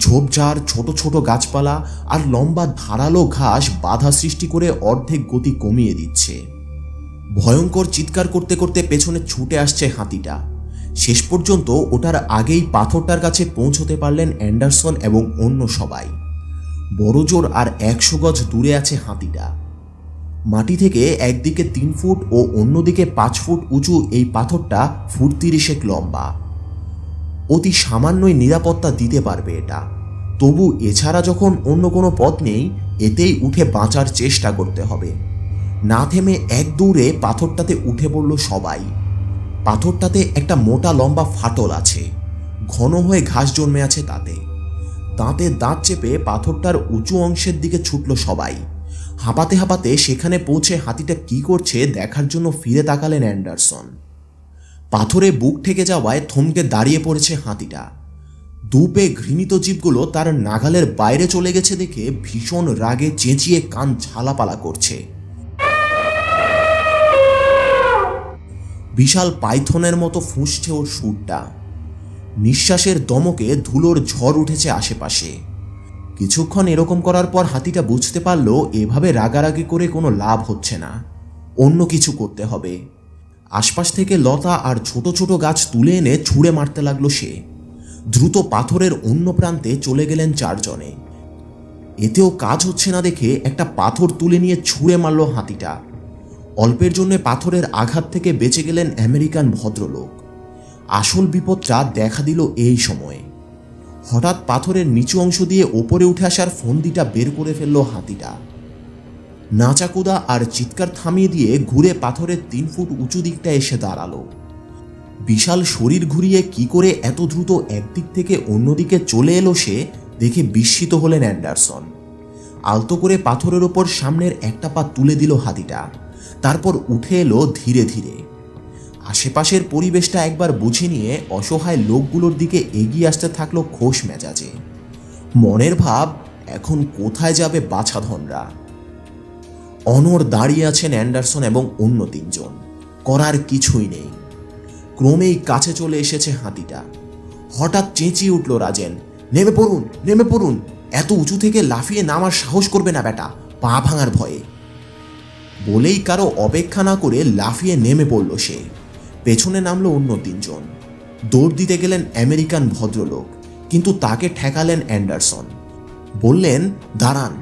ঝোপঝাড়, ছোট ছোট গাছপালা আর লম্বা ধারালো ঘাস বাধা সৃষ্টি করে অর্ধেক গতি কমিয়ে দিচ্ছে। ভয়ঙ্কর চিৎকার করতে করতে পেছনে ছুটে আসছে হাতিটা। শেষ পর্যন্ত ওটার আগেই পাথরটার কাছে পৌঁছতে পারলেন অ্যান্ডারসন এবং অন্য সবাই। বড়জোর আর 100 গজ দূরে আছে হাতিটা। মাটি থেকে একদিকে 3 ফুট ও অন্যদিকে 5 ফুট উঁচু এই পাথরটা ফুট 30 লম্বা। অতি সামান্যই নিরাপত্তা দিতে পারবে এটা। তবু এছাড়া যখন অন্য কোনো পথ নেই, এতেই উঠে বাঁচার চেষ্টা করতে হবে। না থেমে এক দৌড়ে পাথরটাতে উঠে পড়ল সবাই। পাথরটাতে একটা মোটা লম্বা ফাটল আছে, ঘন হয়ে ঘাস জন্মে আছে তাতে। দাঁতে দাঁত চেপে পাথরটার উঁচু অংশের দিকে ছুটল সবাই। হাঁপাতে হাঁপাতে সেখানে পৌঁছে হাতিটা কি করছে দেখার জন্য ফিরে তাকালেন অ্যান্ডারসন। পাথরে বুক ঠেকে যাওয়ায় থমকে দাঁড়িয়ে পড়েছে হাতিটা। দুপে ঘৃণিত জীবগুলো তার নাগালের বাইরে চলে গেছে দেখে ভীষণ রাগে চেঁচিয়ে কান ঝালাপালা করছে। বিশাল পাইথনের মতো ফুঁসছে ওর সুরটা। নিঃশ্বাসের দমকে ধুলোর ঝড় উঠেছে আশেপাশে। কিছুক্ষণ এরকম করার পর হাতিটা বুঝতে পারল এভাবে রাগারাগি করে কোনো লাভ হচ্ছে না, অন্য কিছু করতে হবে। আশপাশ থেকে লতা আর ছোট ছোট গাছ তুলে এনে ছুঁড়ে মারতে লাগলো সে। দ্রুত পাথরের অন্য প্রান্তে চলে গেলেন চারজনে। এতেও কাজ হচ্ছে না দেখে একটা পাথর তুলে নিয়ে ছুঁড়ে মারল হাতিটা। অল্পের জন্য পাথরের আঘাত থেকে বেঁচে গেলেন আমেরিকান ভদ্রলোক। আসল বিপদটা দেখা দিল এই সময়ে। হঠাৎ পাথরের নিচু অংশ দিয়ে ওপরে উঠে আসার ফন্দিটা বের করে ফেলল হাতিটা। নাচাকুদা আর চিৎকার থামিয়ে দিয়ে ঘুরে পাথরের 3 ফুট উঁচু দিকটা এসে দাঁড়ালো। বিশাল শরীর ঘুরিয়ে কি করে এত দ্রুত একদিক থেকে অন্যদিকে চলে এলো সে দেখে বিস্মিত হলেন অ্যান্ডারসন। আলতো করে পাথরের ওপর সামনের একটা পা তুলে দিল হাতিটা, তারপর উঠে এলো ধীরে ধীরে। আশেপাশের পরিবেশটা একবার বুঝে নিয়ে অসহায় লোকগুলোর দিকে এগিয়ে আসতে থাকলো খোশ মেজাজে। মনের ভাব, এখন কোথায় যাবে বাছাধনরা। অনড় দাঁড়িয়ে আছেন অ্যান্ডারসন এবং অন্য 3 জন। করার কিছুই নেই। ক্রমেই কাছে চলে এসেছে হাতিটা। হঠাৎ চেঁচিয়ে উঠল রাজেন, নেমে পড়ুন, নেমে পড়ুন, এত উঁচু থেকে লাফিয়ে নামার সাহস করবে না বেটা, পা ভাঙার ভয়ে। বলেই কারো অপেক্ষা না করে লাফিয়ে নেমে পড়ল সে। পেছনে নামলো অন্য 3 জন। দৌড় দিতে গেলেন আমেরিকান ভদ্রলোক, কিন্তু তাকে ঠেকালেন অ্যান্ডারসন। বললেন, দাঁড়ান,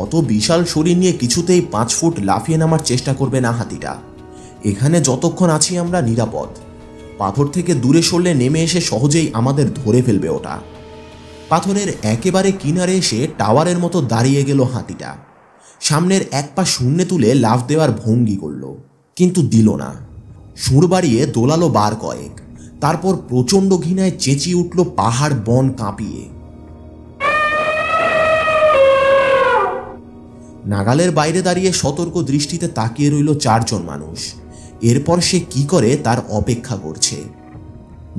অত বিশাল শরীর নিয়ে কিছুতেই 5 ফুট লাফিয়ে নামার চেষ্টা করবে না হাতিটা। এখানে যতক্ষণ আছি আমরা নিরাপদ। পাথর থেকে দূরে সরলে নেমে এসে সহজেই আমাদের ধরে ফেলবে ওটা। পাথরের একেবারে কিনারে এসে টাওয়ারের মতো দাঁড়িয়ে গেল হাতিটা। সামনের 1 পা শূন্যে তুলে লাফ দেওয়ার ভঙ্গি করল, কিন্তু দিল না। সুর বাড়িয়ে দোলালো বার কয়েক, তারপর প্রচণ্ড ঘৃণায় চেঁচিয়ে উঠল পাহাড় বন কাঁপিয়ে। নাগালের বাইরে দাঁড়িয়ে সতর্ক দৃষ্টিতে তাকিয়ে রইল 4 জন মানুষ। এরপর সে কি করে তার অপেক্ষা করছে।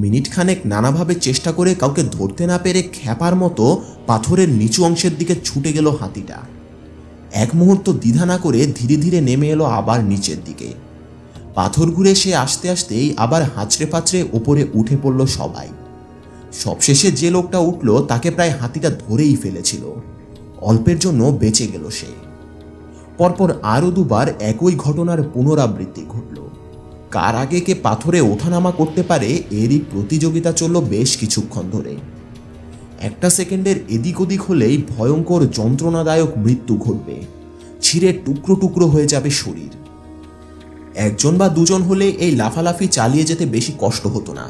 মিনিট খানেক নানাভাবে চেষ্টা করে কাউকে ধরতে না পেরে খ্যাপার মতো পাথরের নিচু অংশের দিকে ছুটে গেল হাতিটা। এক মুহূর্ত দ্বিধা না করে ধীরে ধীরে নেমে এলো আবার নিচের দিকে। পাথর ঘুরে সে আসতে আসতেই আবার হাঁচড়ে পাচড়ে ওপরে উঠে পড়ল সবাই। সবশেষে যে লোকটা উঠল তাকে প্রায় হাতিটা ধরেই ফেলেছিল। অল্পের জন্য বেঁচে গেল সে। পরপর আরও 2 বার একই ঘটনার পুনরাবৃত্তি ঘটল। কার আগে কে পাথরে ওঠানামা করতে পারে এরই প্রতিযোগিতা চলল বেশ কিছুক্ষণ ধরে। 1 সেকেন্ডের এদিক ওদিক হলেই ভয়ঙ্কর যন্ত্রণাদায়ক মৃত্যু ঘটবে। ছিঁড়ে টুকরো টুকরো হয়ে যাবে শরীর। 1 জন বা 2 জন হলে এই লাফালাফি চালিয়ে যেতে বেশি কষ্ট হতো না,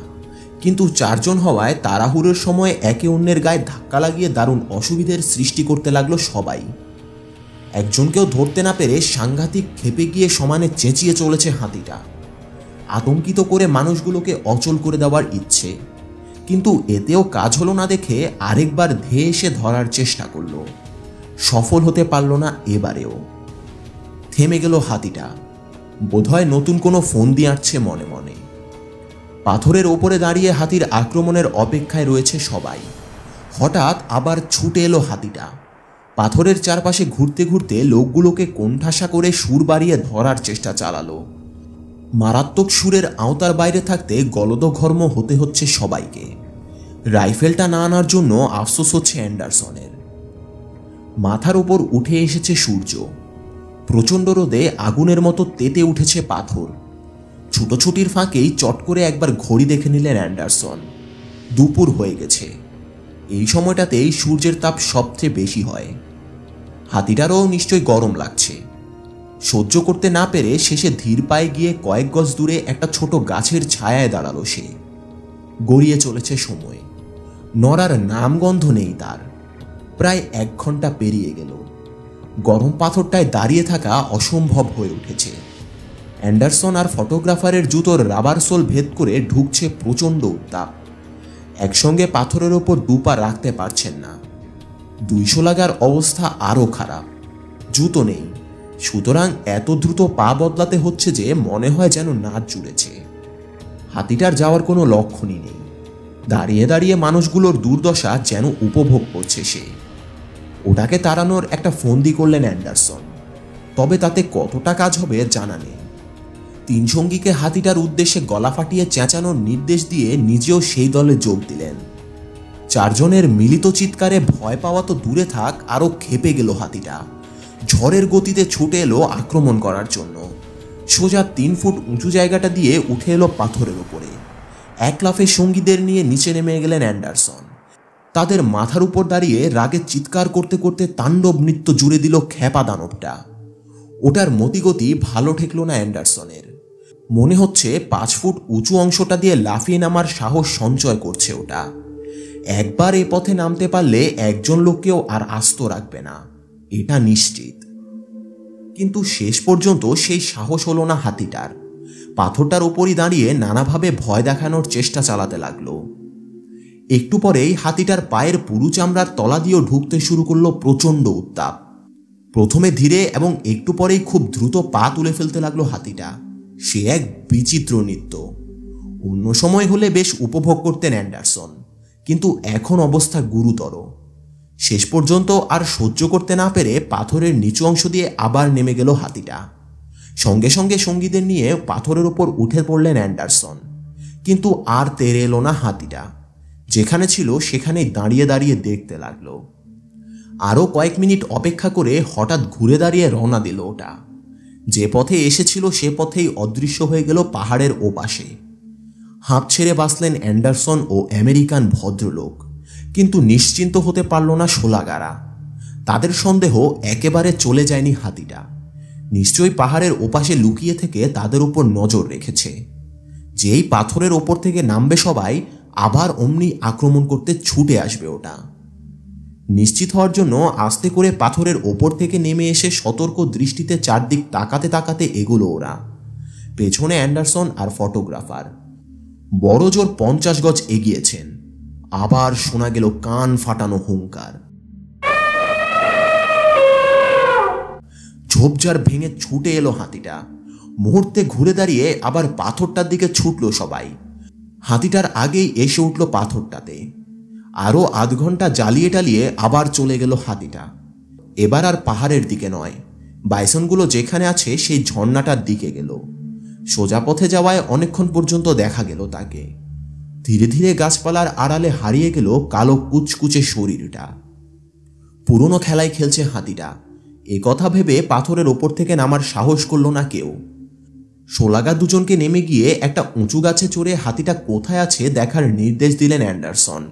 কিন্তু 4 জন হওয়ায় তাড়াহুড়োর সময় একে অন্যের গায়ে ধাক্কা লাগিয়ে দারুণ অসুবিধার সৃষ্টি করতে লাগলো সবাই। একজনকেও ধরতে না পেরে সাংঘাতিক ক্ষেপে গিয়ে সমানে চেঁচিয়ে চলেছে হাতিটা। আতঙ্কিত করে মানুষগুলোকে অচল করে দেওয়ার ইচ্ছে, কিন্তু এতেও কাজ হলো না দেখে আরেকবার ধেয়ে এসে ধরার চেষ্টা করলো। সফল হতে পারল না এবারেও। থেমে গেল হাতিটা। বোধহয় নতুন কোনো ফন্দি আঁটছে মনে মনে। পাথরের ওপরে দাঁড়িয়ে হাতির আক্রমণের অপেক্ষায় রয়েছে সবাই। হঠাৎ আবার ছুটে এলো হাতিটা। পাথরের চারপাশে ঘুরতে ঘুরতে লোকগুলোকে কোণঠাসা করে সুর বাড়িয়ে ধরার চেষ্টা চালালো। মারাত্মক সুরের আওতার বাইরে থাকতে গলদঘর্ম হতে হচ্ছে সবাইকে। রাইফেলটা না আনার জন্য আফসোস হচ্ছে অ্যান্ডারসনের। মাথার উপর উঠে এসেছে সূর্য। প্রচণ্ড রোদে আগুনের মতো তেতে উঠেছে পাথর। ছুটোছুটির ফাঁকেই চট করে একবার ঘড়ি দেখে নিলেন অ্যান্ডারসন। দুপুর হয়ে গেছে। এই সময়টাতেই সূর্যের তাপ সবচেয়ে বেশি হয়। হাতিটারও নিশ্চয়ই গরম লাগছে। সহ্য করতে না পেরে শেষে ধীর পায়ে গিয়ে কয়েক গজ দূরে একটা ছোট গাছের ছায়ায় দাঁড়ালো সে। গড়িয়ে চলেছে সময়। নড়ার নামগন্ধ নেই তার। প্রায় 1 ঘন্টা পেরিয়ে গেল। গরম পাথরটায় দাঁড়িয়ে থাকা অসম্ভব হয়ে উঠেছে। অ্যান্ডারসন আর ফটোগ্রাফারের জুতোর রাবার সোল ভেদ করে ঢুকছে প্রচণ্ড উত্তাপ। একসঙ্গে পাথরের ওপর 2 পা রাখতে পারছেন না। 200 লাগার অবস্থা আরও খারাপ। জুতো নেই, সুতরাং এত দ্রুত পা বদলাতে হচ্ছে যে মনে হয় যেন নাচ জুড়েছে। হাতিটার যাওয়ার কোনো লক্ষণই নেই। দাঁড়িয়ে দাঁড়িয়ে মানুষগুলোর দুর্দশা যেন উপভোগ করছে সে। ওটাকে তাড়ানোর একটা ফন্দি করলেন অ্যান্ডারসন, তবে তাতে কতটা কাজ হবে জানা নেই। 3 সঙ্গীকে হাতিটার উদ্দেশ্যে গলা ফাটিয়ে চেঁচানোর নির্দেশ দিয়ে নিজেও সেই দলে যোগ দিলেন। 4 জনের মিলিত চিৎকারে ভয় পাওয়া তো দূরে থাক, আরও ক্ষেপে গেল হাতিটা। ঝড়ের গতিতে ছুটে এলো আক্রমণ করার জন্য। সোজা 3 ফুট উঁচু জায়গাটা দিয়ে উঠে এলো পাথরের ওপরে। এক লাফে সঙ্গীদের নিয়ে নিচে নেমে গেলেন অ্যান্ডারসন। তাদের মাথার উপর দাঁড়িয়ে রাগে চিৎকার করতে করতে তাণ্ডব নৃত্য জুড়ে দিল খ্যাপা দানবটা। ওটার মতিগতি ভালো ঠেকল না অ্যান্ডারসনের। মনে হচ্ছে 5 ফুট উঁচু অংশটা দিয়ে লাফিয়ে নামার সাহস সঞ্চয় করছে ওটা। একবার এ পথে নামতে পারলে একজন লোককেও আর আস্ত রাখবে না, এটা নিশ্চিত। কিন্তু শেষ পর্যন্ত সেই সাহস হলো না হাতিটার। পাথরটার উপরই দাঁড়িয়ে নানাভাবে ভয় দেখানোর চেষ্টা চালাতে লাগলো। একটু পরেই হাতিটার পায়ের পুরু চামড়ার তলা দিয়েও ঢুকতে শুরু করলো প্রচণ্ড উত্তাপ। প্রথমে ধীরে এবং একটু পরেই খুব দ্রুত পা তুলে ফেলতে লাগলো হাতিটা। সে এক বিচিত্র নৃত্য। অন্য সময় হলে বেশ উপভোগ করতেন অ্যান্ডারসন, কিন্তু এখন অবস্থা গুরুতর। শেষ পর্যন্ত আর সহ্য করতে না পেরে পাথরের নিচু অংশ দিয়ে আবার নেমে গেল হাতিটা। সঙ্গে সঙ্গে সঙ্গীদের নিয়ে পাথরের ওপর উঠে পড়লেন অ্যান্ডারসন। কিন্তু আর তেরে এলো না হাতিটা। যেখানে ছিল সেখানেই দাঁড়িয়ে দাঁড়িয়ে দেখতে লাগলো। আরও কয়েক মিনিট অপেক্ষা করে হঠাৎ ঘুরে দাঁড়িয়ে রওনা দিল ওটা। যে পথে এসেছিল সে পথেই অদৃশ্য হয়ে গেল পাহাড়ের ওপাশে। হাঁপ ছেড়ে বাঁচলেন অ্যান্ডারসন ও আমেরিকান ভদ্রলোক, কিন্তু নিশ্চিন্ত হতে পারল না শোলাগারা। তাদের সন্দেহ একেবারে চলে যায়নি হাতিটা। নিশ্চয়ই পাহাড়ের ওপাশে লুকিয়ে থেকে তাদের উপর নজর রেখেছে। যেই পাথরের ওপর থেকে নামবে সবাই, আবার অমনি আক্রমণ করতে ছুটে আসবে ওটা। নিশ্চিত হওয়ার জন্য আস্তে করে পাথরের ওপর থেকে নেমে এসে সতর্ক দৃষ্টিতে চারদিক তাকাতে তাকাতে এগোলো ওরা। পেছনে অ্যান্ডারসন আর ফটোগ্রাফার বড় জোর 50 গজ এগিয়েছেন। আবার শোনা গেল কান ফাটানো হুঙ্কার। ঝোপঝাড় ভেঙে ছুটে এলো হাতিটা। মুহূর্তে ঘুরে দাঁড়িয়ে আবার পাথরটার দিকে ছুটল সবাই। হাতিটার আগেই এসে উঠল পাথরটাতে। আরও আধ ঘন্টা জ্বালিয়ে টালিয়ে আবার চলে গেল হাতিটা। এবার আর পাহাড়ের দিকে নয়, বাইসনগুলো যেখানে আছে সেই ঝর্ণাটার দিকে গেল। সোজা পথে যাওয়ায় অনেকক্ষণ পর্যন্ত দেখা গেল তাকে। ধীরে ধীরে গাছপালার আড়ালে হারিয়ে গেল কালো কুচকুচে শরীরটা। পুরনো খেলায় খেলছে হাতিটা, এ কথা ভেবে পাথরের ওপর থেকে নামার সাহস করল না কেউ। শোলাগা দুজনকে নেমে গিয়ে একটা উঁচু গাছে চড়ে হাতিটা কোথায় আছে দেখার নির্দেশ দিলেন অ্যান্ডারসন।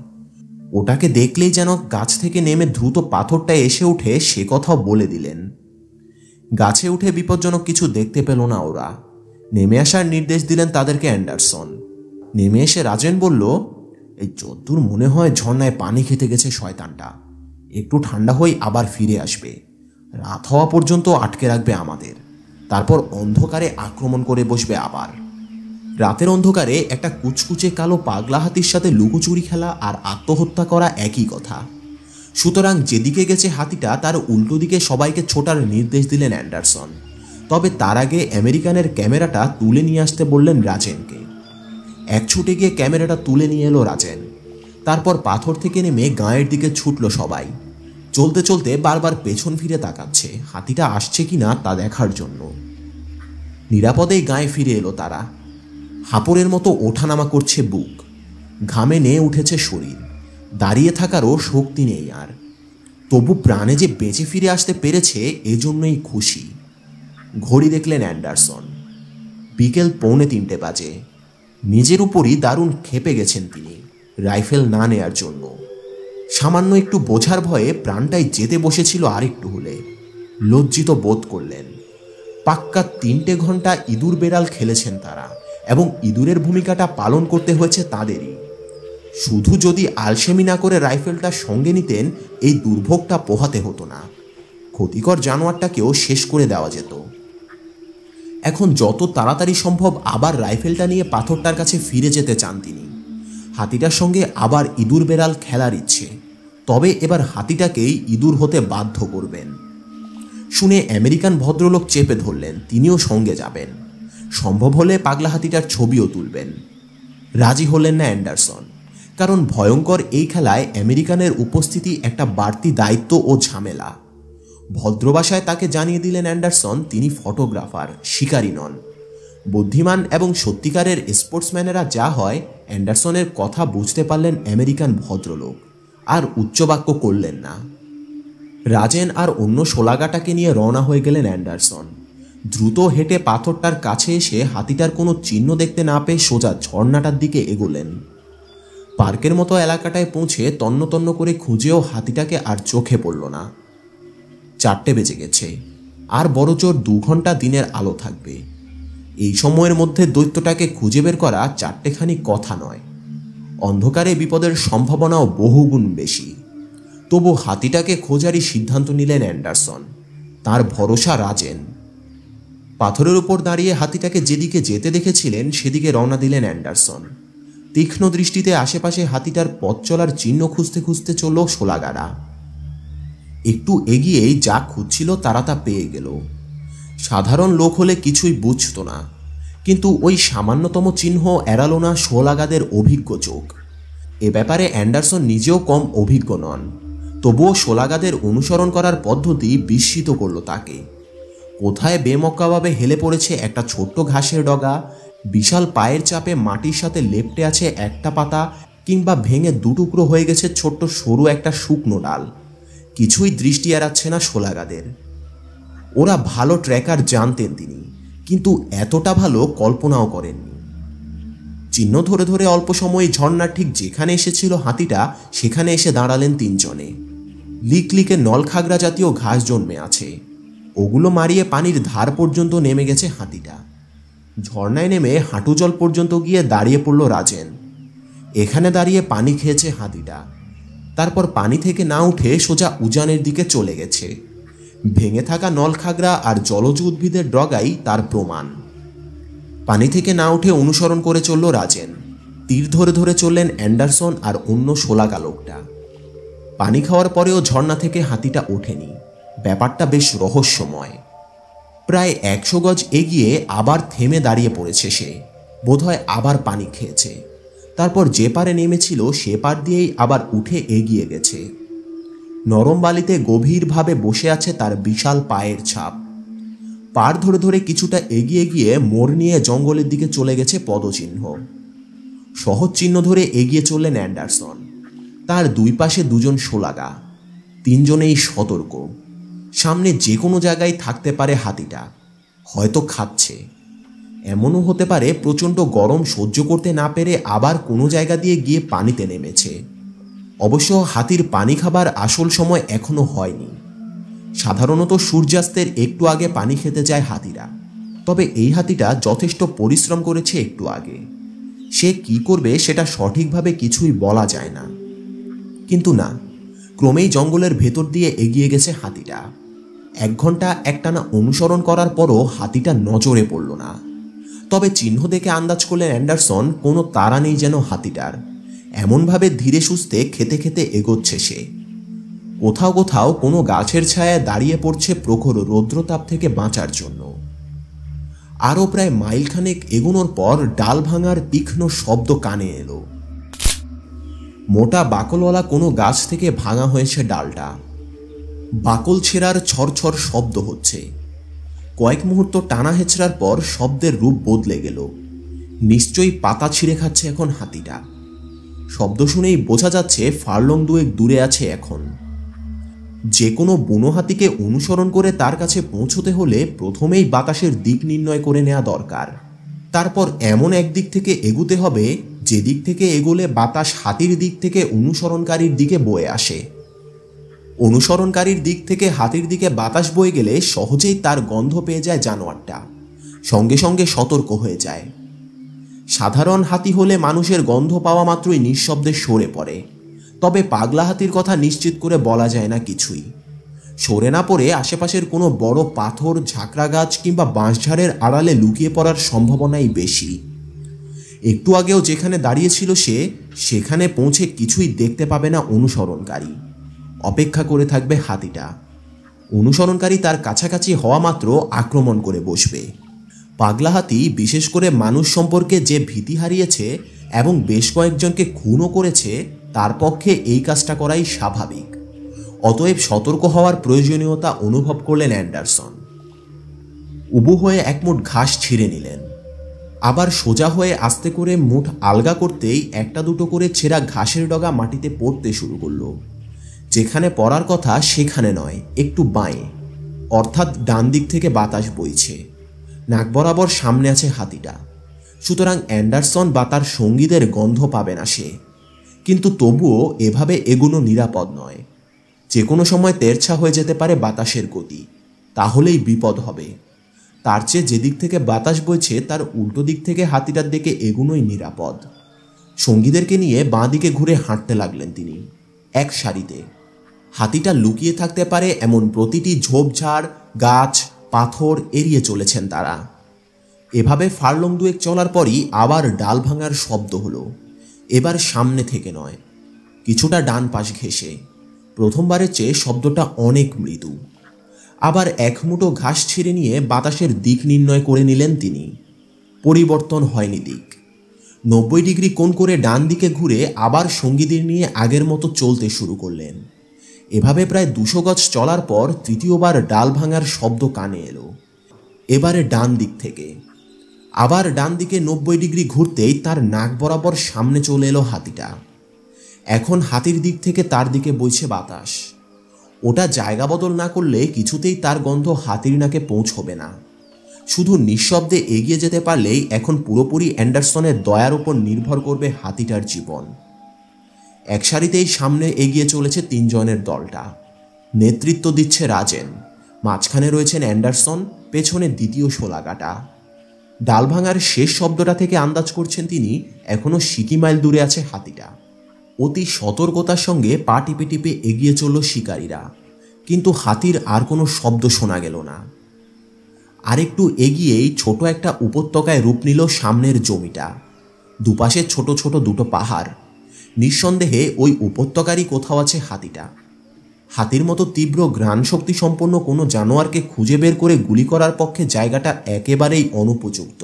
ওটাকে দেখলেই যেন গাছ থেকে নেমে দ্রুত পাথরটা এসে উঠে সে কথাও বলে দিলেন। গাছে উঠে বিপজ্জনক কিছু দেখতে পেল না ওরা। নেমে আসার নির্দেশ দিলেন তাদেরকে অ্যান্ডারসন। নেমে এসে রাজেন বলল, এই যদ্দূর মনে হয় ঝর্ণায় পানি খেতে গেছে শয়তানটা। একটু ঠান্ডা হয়ে আবার ফিরে আসবে। রাত হওয়া পর্যন্ত আটকে রাখবে আমাদের, তারপর অন্ধকারে আক্রমণ করে বসবে আবার। রাতের অন্ধকারে একটা কুচকুচে কালো পাগলা হাতির সাথে লুকোচুরি খেলা আর আত্মহত্যা করা একই কথা। সুতরাং যেদিকে গেছে হাতিটা তার উল্টো দিকে সবাইকে ছোটার নির্দেশ দিলেন অ্যান্ডারসন। তবে তার আগে আমেরিকানের ক্যামেরাটা তুলে নিয়ে আসতে বললেন রাজেনকে। এক ছুটে গিয়ে ক্যামেরাটা তুলে নিয়ে এলো রাজেন। তারপর পাথর থেকে নেমে গাঁয়ের দিকে ছুটল সবাই। চলতে চলতে বারবার পেছন ফিরে তাকাচ্ছে হাতিটা আসছে কিনা তা দেখার জন্য। নিরাপদেই গাঁয়ে ফিরে এলো তারা। হাঁপড়ের মতো ওঠানামা করছে বুক, ঘামে নেয়ে উঠেছে শরীর, দাঁড়িয়ে থাকারও শক্তি নেই আর। তবু প্রাণে যে বেঁচে ফিরে আসতে পেরেছে এজন্যই খুশি। ঘড়ি দেখলেন অ্যান্ডারসন। বিকেল 2:45 বাজে। নিজের উপরই দারুণ ক্ষেপে গেছেন তিনি রাইফেল না নেয়ার জন্য। সামান্য একটু বোঝার ভয়ে প্রাণটাই যেতে বসেছিল আরেকটু হলে। লজ্জিত বোধ করলেন। পাক্কা 3টে ঘন্টা ইঁদুর বেড়াল খেলেছেন তারা, এবং ইঁদুরের ভূমিকাটা পালন করতে হয়েছে তাদেরই। শুধু যদি আলসেমি না করে রাইফেলটা সঙ্গে নিতেন এই দুর্ভোগটা পোহাতে হতো না। ক্ষতিকর জানোয়ারটাকেও শেষ করে দেওয়া যেত। এখন যত তাড়াতাড়ি সম্ভব আবার রাইফেলটা নিয়ে পাথরটার কাছে ফিরে যেতে চান তিনি। হাতিটার সঙ্গে আবার ইঁদুর বেড়াল খেলার ইচ্ছে, তবে এবার হাতিটাকেই ইঁদুর হতে বাধ্য করবেন। শুনে আমেরিকান ভদ্রলোক চেপে ধরলেন তিনিও সঙ্গে যাবেন। সম্ভব হলে পাগলা হাতিটার ছবিও তুলবেন। রাজি হলেন না অ্যান্ডারসন, কারণ ভয়ঙ্কর এই খেলায় আমেরিকানের উপস্থিতি একটা বাড়তি দায়িত্ব ও ঝামেলা। ভদ্রভাষায় তাকে জানিয়ে দিলেন অ্যান্ডারসন তিনি ফটোগ্রাফার, শিকারী নন। বুদ্ধিমান এবং সত্যিকারের স্পোর্টসম্যানেরা যা হয়, অ্যান্ডারসনের কথা বুঝতে পারলেন আমেরিকান ভদ্রলোক, আর উচ্চবাক্য করলেন না। রাজেন আর অন্য শোলাগাটাকে নিয়ে রওনা হয়ে গেলেন অ্যান্ডারসন। দ্রুত হেঁটে পাথরটার কাছে এসে হাতিটার কোনো চিহ্ন দেখতে না পেয়ে সোজা ঝর্ণাটার দিকে এগোলেন। পার্কের মতো এলাকাটায় পৌঁছে তন্ন তন্ন করে খুঁজেও হাতিটাকে আর চোখে পড়ল না। 4টে বেজে গেছে, আর বড়জোর 2 ঘন্টা দিনের আলো থাকবে। এই সময়ের মধ্যে দৈত্যটাকে খুঁজে বের করা 4টেখানি কথা নয়। অন্ধকারে বিপদের সম্ভাবনাও বহুগুণ বেশি। তবু হাতিটাকে খোঁজারই সিদ্ধান্ত নিলেন অ্যান্ডারসন। তার ভরসা রাজেন। পাথরের উপর দাঁড়িয়ে হাতিটাকে যেদিকে যেতে দেখেছিলেন সেদিকে রওনা দিলেন অ্যান্ডারসন। তীক্ষ্ণ দৃষ্টিতে আশেপাশে হাতিটার পথ চলার চিহ্ন খুঁজতে খুঁজতে চলল শোলাগাড়া। একটু এগিয়েই যা খুঁজছিল তারা তা পেয়ে গেল। সাধারণ লোক হলে কিছুই বুঝত না, কিন্তু ওই সামান্যতম চিহ্ন এড়ালো না শোলাগাদের অভিজ্ঞ চোখ। এ ব্যাপারে অ্যান্ডারসন নিজেও কম অভিজ্ঞ নন, তবুও শোলাগাদের অনুসরণ করার পদ্ধতি বিস্মিত করল তাকে। কোথায় বেমক্কাভাবে হেলে পড়েছে একটা ছোট্ট ঘাসের ডগা, বিশাল পায়ের চাপে মাটির সাথে লেপ্টে আছে একটা পাতা, কিংবা ভেঙে 2 টুকরো হয়ে গেছে ছোট্ট সরু একটা শুকনো ডাল, কিছুই দৃষ্টি এড়াচ্ছে না শোলাগাদের। ওরা ভালো ট্র্যাকার জানতেন তিনি, কিন্তু এতটা ভালো কল্পনাও করেননি। চিহ্ন ধরে ধরে অল্প সময়ে ঝর্ণার ঠিক যেখানে এসেছিল হাতিটা, সেখানে এসে দাঁড়ালেন 3 জনে। লিকলিকে নলখাগড়া জাতীয় ঘাস জন্মে আছে, ওগুলো মারিয়ে পানির ধার পর্যন্ত নেমে গেছে হাতিটা। ঝর্ণায় নেমে হাঁটু জল পর্যন্ত গিয়ে দাঁড়িয়ে পড়ল রাজেন। এখানে দাঁড়িয়ে পানি খেয়েছে হাতিটা, তারপর পানি থেকে না উঠে সোজা উজানের দিকে চলে গেছে। ভেঙে থাকা নলখাগড়া আর জলজ উদ্ভিদের ডগাই তার প্রমাণ। পানি থেকে না উঠে অনুসরণ করে চলল রাজেন। তীর ধরে ধরে চললেন অ্যান্ডারসন আর অন্য শোলাগা লোকটা। পানি খাওয়ার পরেও ঝর্ণা থেকে হাতিটা ওঠেনি। ব্যাপারটা বেশ রহস্যময়। প্রায় 100 গজ এগিয়ে আবার থেমে দাঁড়িয়ে পড়েছে সে। বোধহয় আবার পানি খেয়েছে। তারপর যে পারে নেমেছিল সে পার দিয়েই আবার উঠে এগিয়ে গেছে। নরম বালিতে গভীরভাবে বসে আছে তার বিশাল পায়ের ছাপ। পার ধরে ধরে কিছুটা এগিয়ে গিয়ে মোড় নিয়ে জঙ্গলের দিকে চলে গেছে পদচিহ্ন। সহজ চিহ্ন ধরে এগিয়ে চললেন অ্যান্ডারসন। তার 2 পাশে 2 জন শোলাগা, 3 জনেই সতর্ক। সামনে যে কোনো জায়গায় থাকতে পারে হাতিটা, হয়তো খাচ্ছে। এমনও হতে পারে প্রচণ্ড গরম সহ্য করতে না পেরে আবার কোনো জায়গা দিয়ে গিয়ে পানিতে নেমেছে। অবশ্য হাতির পানি খাবার আসল সময় এখনো হয়নি। সাধারণত সূর্যাস্তের একটু আগে পানি খেতে যায় হাতিরা, তবে এই হাতিটা যথেষ্ট পরিশ্রম করেছে একটু আগে। সে কি করবে সেটা সঠিকভাবে কিছুই বলা যায় না। কিন্তু না, ক্রমেই জঙ্গলের ভেতর দিয়ে এগিয়ে গেছে হাতিটা। 1 ঘন্টা একটানা অনুসরণ করার পরও হাতিটা নজরে পড়ল না। তবে চিহ্ন দেখে আন্দাজ করলেন অ্যান্ডারসন কোনো তাড়া নেই যেন হাতিটার। এমনভাবে ধীরে সুস্থে খেতে খেতে এগোচ্ছে সে। কোথাও কোথাও কোনো গাছের ছায়ায় দাঁড়িয়ে পড়ছে প্রখর রৌদ্রতাপ থেকে বাঁচার জন্য। আরও প্রায় মাইলখানেক এগোনোর পর ডাল ভাঙার তীক্ষ্ণ শব্দ কানে এলো। মোটা বাকলওয়ালা কোনো গাছ থেকে ভাঙা হয়েছে ডালটা। বাকল ছেঁড়ার ছড়ছড় শব্দ হচ্ছে। কয়েক মুহূর্ত টানা হেঁচড়ার পর শব্দের রূপ বদলে গেল। নিশ্চয়ই পাতা ছিঁড়ে খাচ্ছে এখন হাতিটা। শব্দ শুনেই বোঝা যাচ্ছে ফার্লং 2 দূরে আছে এখন। যে কোনো বুনো হাতিকে অনুসরণ করে তার কাছে পৌঁছতে হলে প্রথমেই বাতাসের দিক নির্ণয় করে নেওয়া দরকার। তারপর এমন এক দিক থেকে এগুতে হবে যে দিক থেকে এগোলে বাতাস হাতির দিক থেকে অনুসরণকারীর দিকে বয়ে আসে। অনুসরণকারীর দিক থেকে হাতির দিকে বাতাস বয়ে গেলে সহজেই তার গন্ধ পেয়ে যায় জানোয়ারটা, সঙ্গে সঙ্গে সতর্ক হয়ে যায়। সাধারণ হাতি হলে মানুষের গন্ধ পাওয়া মাত্রই নিঃশব্দে সরে পড়ে, তবে পাগলা হাতির কথা নিশ্চিত করে বলা যায় না কিছুই। সরে না পড়ে আশেপাশের কোনো বড় পাথর, ঝাঁকড়া গাছ কিংবা বাঁশঝাড়ের আড়ালে লুকিয়ে পড়ার সম্ভাবনাই বেশি। একটু আগেও যেখানে দাঁড়িয়েছিল সে, সেখানে পৌঁছে কিছুই দেখতে পাবে না অনুসরণকারী। অপেক্ষা করে থাকবে হাতিটা। অনুসরণকারী তার কাছাকাছি হওয়া মাত্র আক্রমণ করে বসবে। পাগলা হাতি বিশেষ করে মানুষ সম্পর্কে যে ভীতি হারিয়েছে এবং বেশ কয়েকজনকে খুনও করেছে, তার পক্ষে এই কাজটা করাই স্বাভাবিক। অতএব সতর্ক হওয়ার প্রয়োজনীয়তা অনুভব করলেন অ্যান্ডারসন। উবু হয়ে 1 মুঠ ঘাস ছিঁড়ে নিলেন। আবার সোজা হয়ে আস্তে করে মুঠ আলগা করতেই 1-2 করে ছেঁড়া ঘাসের ডগা মাটিতে পড়তে শুরু করলো। যেখানে পড়ার কথা সেখানে নয়, একটু বাঁয়ে, অর্থাৎ ডান দিক থেকে বাতাস বইছে। নাক বরাবর সামনে আছে হাতিটা, সুতরাং অ্যান্ডারসন বা তার সঙ্গীদের গন্ধ পাবে না সে। কিন্তু তবুও এভাবে এগুলো নিরাপদ নয়। যে কোনো সময় তেরছা হয়ে যেতে পারে বাতাসের গতি, তাহলেই বিপদ হবে। তার চেয়ে যেদিক থেকে বাতাস বইছে তার উল্টো দিক থেকে হাতিটার দিকে এগুনোই নিরাপদ। সঙ্গীদেরকে নিয়ে বাঁ দিকে ঘুরে হাঁটতে লাগলেন তিনি, এক সারিতে। হাতিটা লুকিয়ে থাকতে পারে এমন প্রতিটি ঝোপঝাড়, গাছ, পাথর এড়িয়ে চলেছেন তারা। এভাবে ফার্লং দুয়েক চলার পরই আবার ডাল ভাঙার শব্দ হলো। এবার সামনে থেকে নয়, কিছুটা ডান পাশ ঘেঁষে। প্রথমবারের চেয়ে শব্দটা অনেক মৃদু। আবার এক মুঠো ঘাস ছিঁড়ে নিয়ে বাতাসের দিক নির্ণয় করে নিলেন তিনি। পরিবর্তন হয়নি দিক। 90 ডিগ্রি কোণ করে ডান দিকে ঘুরে আবার সঙ্গীদের নিয়ে আগের মতো চলতে শুরু করলেন। এভাবে প্রায় 200 গজ চলার পর তৃতীয়বার ডাল ভাঙার শব্দ কানে এলো, এবারে ডান দিক থেকে। আবার ডান দিকে 90 ডিগ্রি ঘুরতেই তার নাক বরাবর সামনে চলে এলো হাতিটা। এখন হাতির দিক থেকে তার দিকে বইছে বাতাস। ওটা জায়গা বদল না করলে কিছুতেই তার গন্ধ হাতির নাকে পৌঁছবে না। শুধু নিঃশব্দে এগিয়ে যেতে পারলেই এখন পুরোপুরি অ্যান্ডারসনের দয়ার উপর নির্ভর করবে হাতিটার জীবন। এক সারিতেই সামনে এগিয়ে চলেছে 3 জনের দলটা। নেতৃত্ব দিচ্ছে রাজেন, মাঝখানে রয়েছেন অ্যান্ডারসন, পেছনে দ্বিতীয় শোলাগাটা। ডাল ভাঙার শেষ শব্দটা থেকে আন্দাজ করছেন তিনি এখনো সিকি মাইল দূরে আছে হাতিটা। অতি সতর্কতার সঙ্গে পা টিপে টিপে এগিয়ে চলল শিকারীরা, কিন্তু হাতির আর কোনো শব্দ শোনা গেল না। আরেকটু এগিয়েই ছোট একটা উপত্যকায় রূপ নিল সামনের জমিটা। দুপাশে ছোট ছোট দুটো পাহাড়। নিঃসন্দেহে ওই উপত্যকারই কোথাও আছে হাতিটা। হাতির মতো তীব্র ঘ্রাণ শক্তি সম্পন্ন কোনো জানোয়ারকে খুঁজে বের করে গুলি করার পক্ষে জায়গাটা একেবারেই অনুপযুক্ত,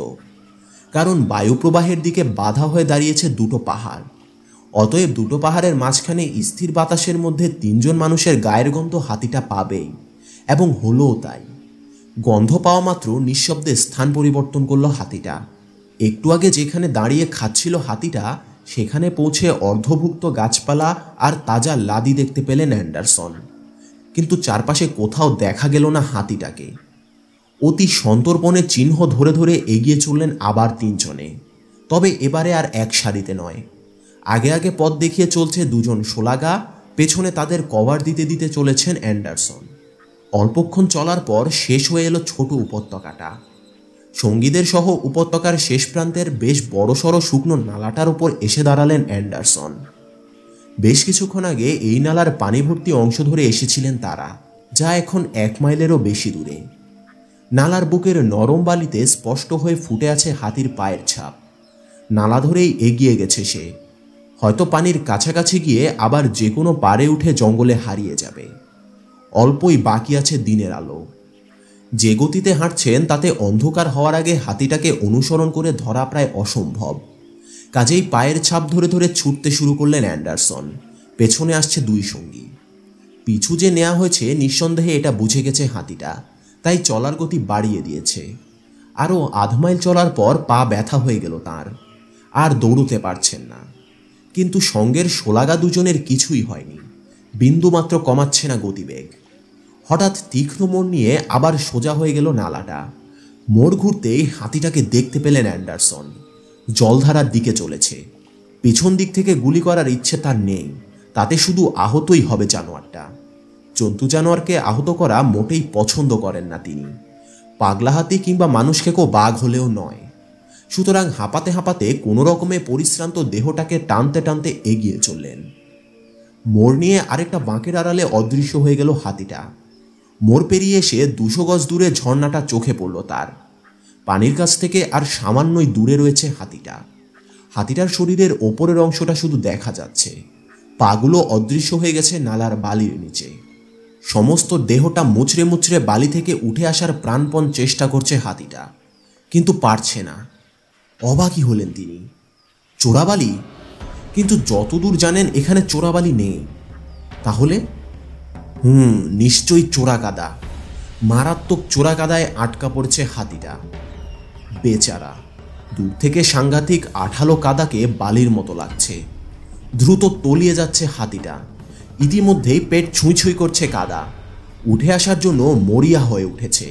কারণ বায়ুপ্রবাহের দিকে বাধা হয়ে দাঁড়িয়েছে দুটো পাহাড়। অতএব দুটো পাহাড়ের মাঝখানে স্থির বাতাসের মধ্যে 3 জন মানুষের গায়ের গন্ধ হাতিটা পাবেই, এবং হলোও তাই। গন্ধ পাওয়া মাত্র নিঃশব্দে স্থান পরিবর্তন করলো হাতিটা। একটু আগে যেখানে দাঁড়িয়ে খাচ্ছিল হাতিটা, সেখানে পৌঁছে অর্ধভুক্ত গাছপালা আর তাজা লাদি দেখতে পেলেন অ্যান্ডারসন। কিন্তু চারপাশে কোথাও দেখা গেল না হাতিটাকে। অতি সন্তর্পণে চিহ্ন ধরে ধরে এগিয়ে চললেন আবার 3 জনে, তবে এবারে আর এক সারিতে নয়। আগে আগে পথ দেখিয়ে চলছে 2 জন শোলাগা, পেছনে তাদের কভার দিতে দিতে চলেছেন অ্যান্ডারসন। অল্পক্ষণ চলার পর শেষ হয়ে এলো ছোট উপত্যকাটা। সঙ্গীদের সহ উপত্যকার শেষ প্রান্তের বেশ বড়সড় শুকনো নালাটার উপর এসে দাঁড়ালেন অ্যান্ডারসন। বেশ কিছুক্ষণ আগে এই নালার পানি ভর্তি অংশ ধরে এসেছিলেন তারা, যা এখন 1 মাইলেরও বেশি দূরে। নালার বুকের নরম বালিতে স্পষ্ট হয়ে ফুটে আছে হাতির পায়ের ছাপ। নালা ধরেই এগিয়ে গেছে সে। হয়তো পানির কাছাকাছি গিয়ে আবার যে কোনো পাড়ে উঠে জঙ্গলে হারিয়ে যাবে। অল্পই বাকি আছে দিনের আলো। যে গতিতে হাঁটছেন তাতে অন্ধকার হওয়ার আগে হাতিটাকে অনুসরণ করে ধরা প্রায় অসম্ভব। কাজেই পায়ের ছাপ ধরে ধরে ছুটতে শুরু করলেন অ্যান্ডারসন। পেছনে আসছে 2 সঙ্গী। পিছু যে নেওয়া হয়েছে নিঃসন্দেহে এটা বুঝে গেছে হাতিটা, তাই চলার গতি বাড়িয়ে দিয়েছে। আরও আধ মাইল চলার পর পা ব্যথা হয়ে গেল তার, আর দৌড়তে পারছেন না। কিন্তু সঙ্গের শোলাগা 2 জনের কিছুই হয়নি, বিন্দুমাত্র কমাচ্ছে না গতিবেগ। হঠাৎ তীক্ষ্ণ মোড় নিয়ে আবার সোজা হয়ে গেল নালাটা। মোড় ঘুরতেই হাতিটাকে দেখতে পেলেন অ্যান্ডারসন। জলধারার দিকে চলেছে। পিছন দিক থেকে গুলি করার ইচ্ছে তার নেই, তাতে শুধু আহতই হবে জানোয়ারটা। জন্তু জানোয়ারকে আহত করা মোটেই পছন্দ করেন না তিনি। পাগলা হাতি কিংবা মানুষ খেকো বাঘ হলেও নয়। সুতরাং হাঁপাতে হাঁপাতে কোনো রকমে পরিশ্রান্ত দেহটাকে টানতে টানতে এগিয়ে চললেন। মোড় নিয়ে আরেকটা বাঁকের আড়ালে অদৃশ্য হয়ে গেল হাতিটা। মোড় পেরিয়ে এসে 200 গজ দূরে ঝর্ণাটা চোখে পড়ল তার। পানির কাছ থেকে আর সামান্যই দূরে রয়েছে হাতিটা। হাতিটার শরীরের ওপরের অংশটা শুধু দেখা যাচ্ছে, পাগুলো অদৃশ্য হয়ে গেছে নালার বালির নিচে। সমস্ত দেহটা মুচড়ে মুচড়ে বালি থেকে উঠে আসার প্রাণপণ চেষ্টা করছে হাতিটা, কিন্তু পারছে না। অবাকই হলেন তিনি। চোরাবালি? কিন্তু যতদূর জানেন এখানে চোরাবালি নেই। তাহলে নিশ্চয়ই চোরা কাদা। মারাত্মক চোরা কাদায় আটকা পড়েছে হাতিটা। বেচারা, দূর থেকে সাংঘাতিক আঠালো কাদাকে বালির মতো লাগছে। দ্রুত তলিয়ে যাচ্ছে হাতিটা। ইতিমধ্যেই পেট ছুঁই ছুঁই করছে কাদা। উঠে আসার জন্য মরিয়া হয়ে উঠেছে,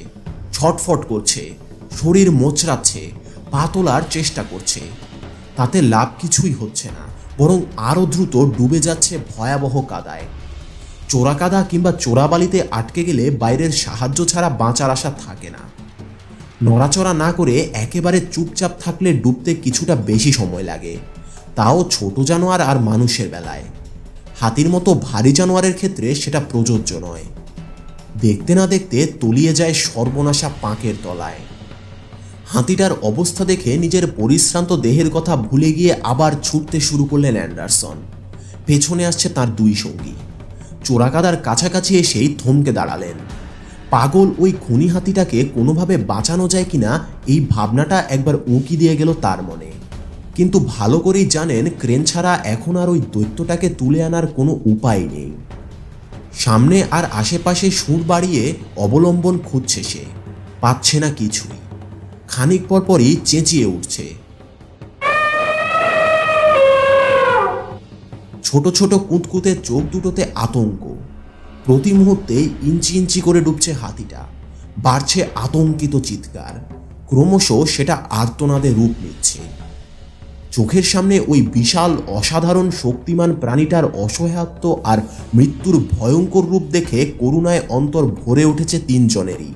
ছটফট করছে, শরীর মোচড়াচ্ছে, পা তোলার চেষ্টা করছে। তাতে লাভ কিছুই হচ্ছে না, বরং আরও দ্রুত ডুবে যাচ্ছে ভয়াবহ কাদায়। চোরা কাদা কিংবা চোরাবালিতে আটকে গেলে বাইরের সাহায্য ছাড়া বাঁচার আশা থাকে না। নড়াচড়া না করে একেবারে চুপচাপ থাকলে ডুবতে কিছুটা বেশি সময় লাগে, তাও ছোট জানোয়ার আর মানুষের বেলায়। হাতির মতো ভারী জানোয়ারের ক্ষেত্রে সেটা প্রযোজ্য নয়। দেখতে না দেখতে তলিয়ে যায় সর্বনাশা পাঁকের তলায়। হাতিটার অবস্থা দেখে নিজের পরিশ্রান্ত দেহের কথা ভুলে গিয়ে আবার ছুটতে শুরু করলেন অ্যান্ডারসন। পেছনে আসছে তার দুই সঙ্গী। চোরাকাদার কাছাকাছি এসেই থমকে দাঁড়ালেন। পাগল ওই খুনি হাতিটাকে কোনোভাবে বাঁচানো যায় কিনা এই ভাবনাটা একবার উঁকি দিয়ে গেল তার মনে। কিন্তু ভালো করেই জানেন ক্রেন ছাড়া এখন আর ওই দৈত্যটাকে তুলে আনার কোনো উপায় নেই। সামনে আর আশেপাশে সুর বাড়িয়ে অবলম্বন খুঁজছে সে, পাচ্ছে না কিছুই। খানিক পরপরই চেঁচিয়ে উঠছে। ছোট ছোট কুঁতকুতে চোখ দুটোতে আতঙ্ক। প্রতি মুহূর্তে ইঞ্চি ইঞ্চি করে ডুবছে হাতিটা। বাড়ছে আতঙ্কিত চিৎকার, ক্রমশ সেটা আর্তনাদে রূপ নিচ্ছে। চোখের সামনে ওই বিশাল অসাধারণ শক্তিমান প্রাণীটার অসহায়ত্ব আর মৃত্যুর ভয়ঙ্কর রূপ দেখে করুণায় অন্তর ভরে উঠেছে তিনজনেরই।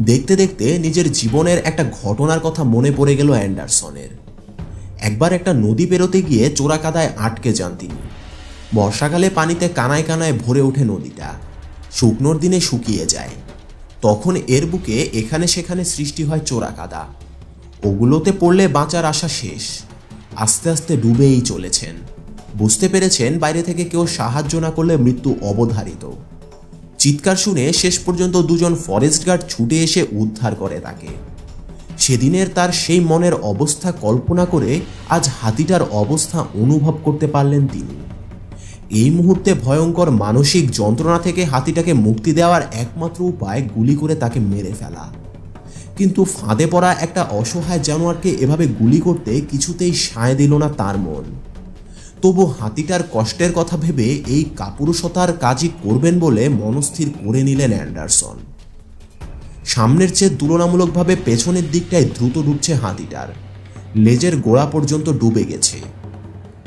দেখতে দেখতে নিজের জীবনের একটা ঘটনার কথা মনে পড়ে গেল অ্যান্ডারসনের। একবার একটা নদী পেরোতে গিয়ে চোরাকাদায় আটকে যান তিনি। বর্ষাকালে পানিতে কানায় কানায় ভরে ওঠে নদীটা, শুকনোর দিনে শুকিয়ে যায়। তখন এর বুকে এখানে সেখানে সৃষ্টি হয় চোরাকাদা। ওগুলোতে পড়লে বাঁচার আশা শেষ। আস্তে আস্তে ডুবেই চলেছেন। বুঝতে পেরেছেন বাইরে থেকে কেউ সাহায্য না করলে মৃত্যু অবধারিত। চিৎকার শুনে শেষ পর্যন্ত দুজন ফরেস্ট গার্ড ছুটে এসে উদ্ধার করে তাকে। সেদিনের তার সেই মনের অবস্থা কল্পনা করে আজ হাতিটার অবস্থা অনুভব করতে পারলেন তিনি। এই মুহূর্তে ভয়ঙ্কর মানসিক যন্ত্রণা থেকে হাতিটাকে মুক্তি দেওয়ার একমাত্র উপায় গুলি করে তাকে মেরে ফেলা। কিন্তু ফাঁদে পড়া একটা অসহায় জানোয়ারকে এভাবে গুলি করতে কিছুতেই সায় দিল না তার মন। তবু হাতিটার কষ্টের কথা ভেবে এই কাপুরুষতার কাজই করবেন বলে মনস্থির করে নিলেন অ্যান্ডারসন। সামনের চেয়ে তুলনামূলকভাবে পেছনের দিকটায় দ্রুত ডুবছে হাতিটার। লেজের গোড়া পর্যন্ত ডুবে গেছে।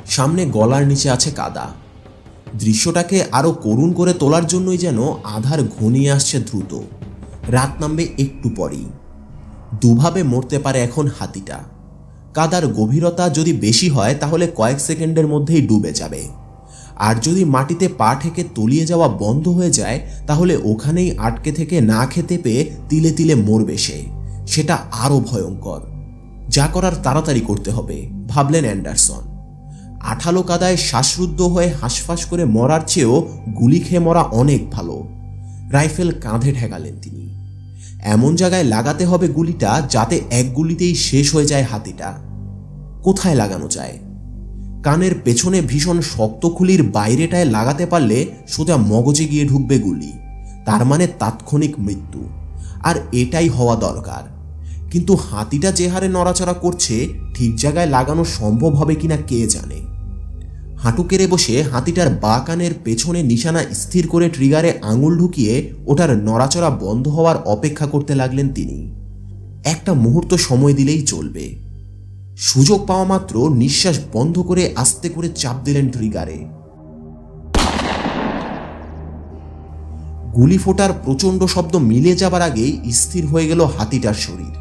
সামনে গলার নিচে আছে কাদা। দৃশ্যটাকে আরো করুণ করে তোলার জন্যই যেন আধার ঘনিয়ে আসছে দ্রুত। রাত নামবে একটু পরেই। দুভাবে মরতে পারে এখন হাতিটা। কাদার গভীরতা যদি বেশি হয় তাহলে কয়েক সেকেন্ডের মধ্যেই ডুবে যাবে, আর যদি মাটিতে পা ঠেকে তলিয়ে যাওয়া বন্ধ হয়ে যায় তাহলে ওখানেই আটকে থেকে না খেতে পেয়ে তিলে তিলে মরবে সে। সেটা আরো ভয়ঙ্কর। যা করার তাড়াতাড়ি করতে হবে ভাবলেন অ্যান্ডারসন। আঠালো কাদায় শ্বাসরুদ্ধ হয়ে হাঁসফাঁস করে মরার চেয়েও গুলি খেয়ে মরা অনেক ভালো। রাইফেল কাঁধে ঠেকালেন তিনি। এমন জায়গায় লাগাতে হবে গুলিটা যাতে এক গুলিতেই শেষ হয়ে যায় হাতিটা। কোথায় লাগানো যায়? কানের পেছনে ভীষণ শক্ত খুলির বাইরেটায় লাগাতে পারলে সোজা মগজে গিয়ে ঢুকবে গুলি, তার মানে তাৎক্ষণিক মৃত্যু। আর এটাই হওয়া দরকার। কিন্তু হাতিটা যে হারে নড়াচড়া করছে ঠিক জায়গায় লাগানো সম্ভব হবে কিনা কে জানে। হাঁটু কেড়ে বসে হাতিটার বাঁ কানের পেছনে নিশানা স্থির করে ট্রিগারে আঙুল ঢুকিয়ে ওটার নড়াচড়া বন্ধ হওয়ার অপেক্ষা করতে লাগলেন তিনি। একটা মুহূর্ত সময় দিলেই চলবে। সুযোগ পাওয়া মাত্র নিঃশ্বাস বন্ধ করে আস্তে করে চাপ দিলেন ট্রিগারে। গুলি ফোটার প্রচণ্ড শব্দ মিলে যাবার আগেই স্থির হয়ে গেল হাতিটার শরীর।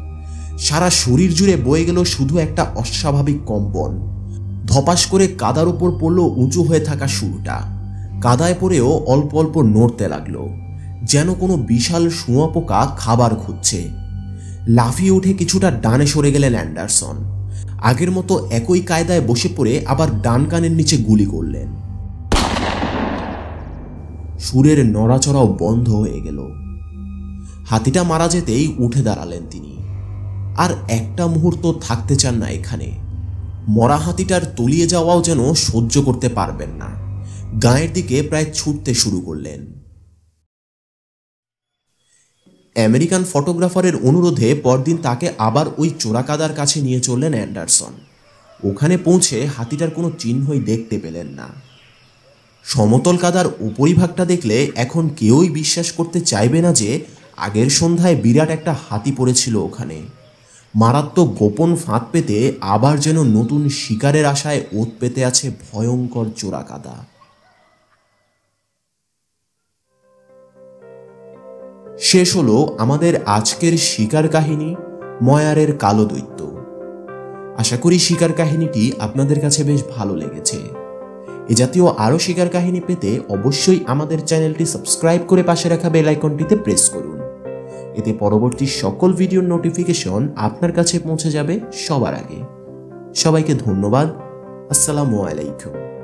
সারা শরীর জুড়ে বয়ে গেল শুধু একটা অস্বাভাবিক কম্পন। ধপাস করে কাদার উপর পড়ল উঁচু হয়ে থাকা শুরুটা। কাদায় পড়েও অল্প অল্প নড়তে লাগলো, যেন কোনো বিশাল শুঁয়োপোকা খাবার খুঁজছে। লাফিয়ে উঠে কিছুটা ডানে সরে গেলেন অ্যান্ডারসন। আগের মতো একই কায়দায় বসে পড়ে আবার ডান কানের নিচে গুলি করলেন। সুরের নড়াচড়াও বন্ধ হয়ে গেল। হাতিটা মারা যেতেই উঠে দাঁড়ালেন তিনি। আর একটা মুহূর্ত থাকতে চান না এখানে। মরা হাতিটার তলিয়ে যাওয়াও যেন সহ্য করতে পারবেন না। গায়ের দিকে প্রায় ছুটতে শুরু করলেন। আমেরিকান ফটোগ্রাফারের অনুরোধে পরদিন তাকে আবার ওই চোরাকাদার কাছে নিয়ে চললেন অ্যান্ডারসন। ওখানে পৌঁছে হাতিটার কোনো চিহ্নই দেখতে পেলেন না। সমতল কাদার উপরিভাগটা দেখলে এখন কেউই বিশ্বাস করতে চাইবে না যে আগের সন্ধ্যায় বিরাট একটা হাতি পড়েছিল ওখানে। মারাত্মক গোপন ফাঁদ পেতে আবার যেন নতুন শিকারের আশায় ওত পেতে আছে ভয়ঙ্কর চোরাকাদা। শেষ হলো আমাদের আজকের শিকার কাহিনী, ময়ারের কালো দৈত্য। আশা করি শিকার কাহিনীটি আপনাদের কাছে বেশ ভালো লেগেছে। এ জাতীয় আরও শিকার কাহিনী পেতে অবশ্যই আমাদের চ্যানেলটি সাবস্ক্রাইব করে পাশে রাখা বেল আইকনটিতে প্রেস করুন। এতে পরবর্তী সকল ভিডিওর নোটিফিকেশন আপনার কাছে পৌঁছে যাবে সবার আগে। সবাইকে ধন্যবাদ। আসসালামু আলাইকুম।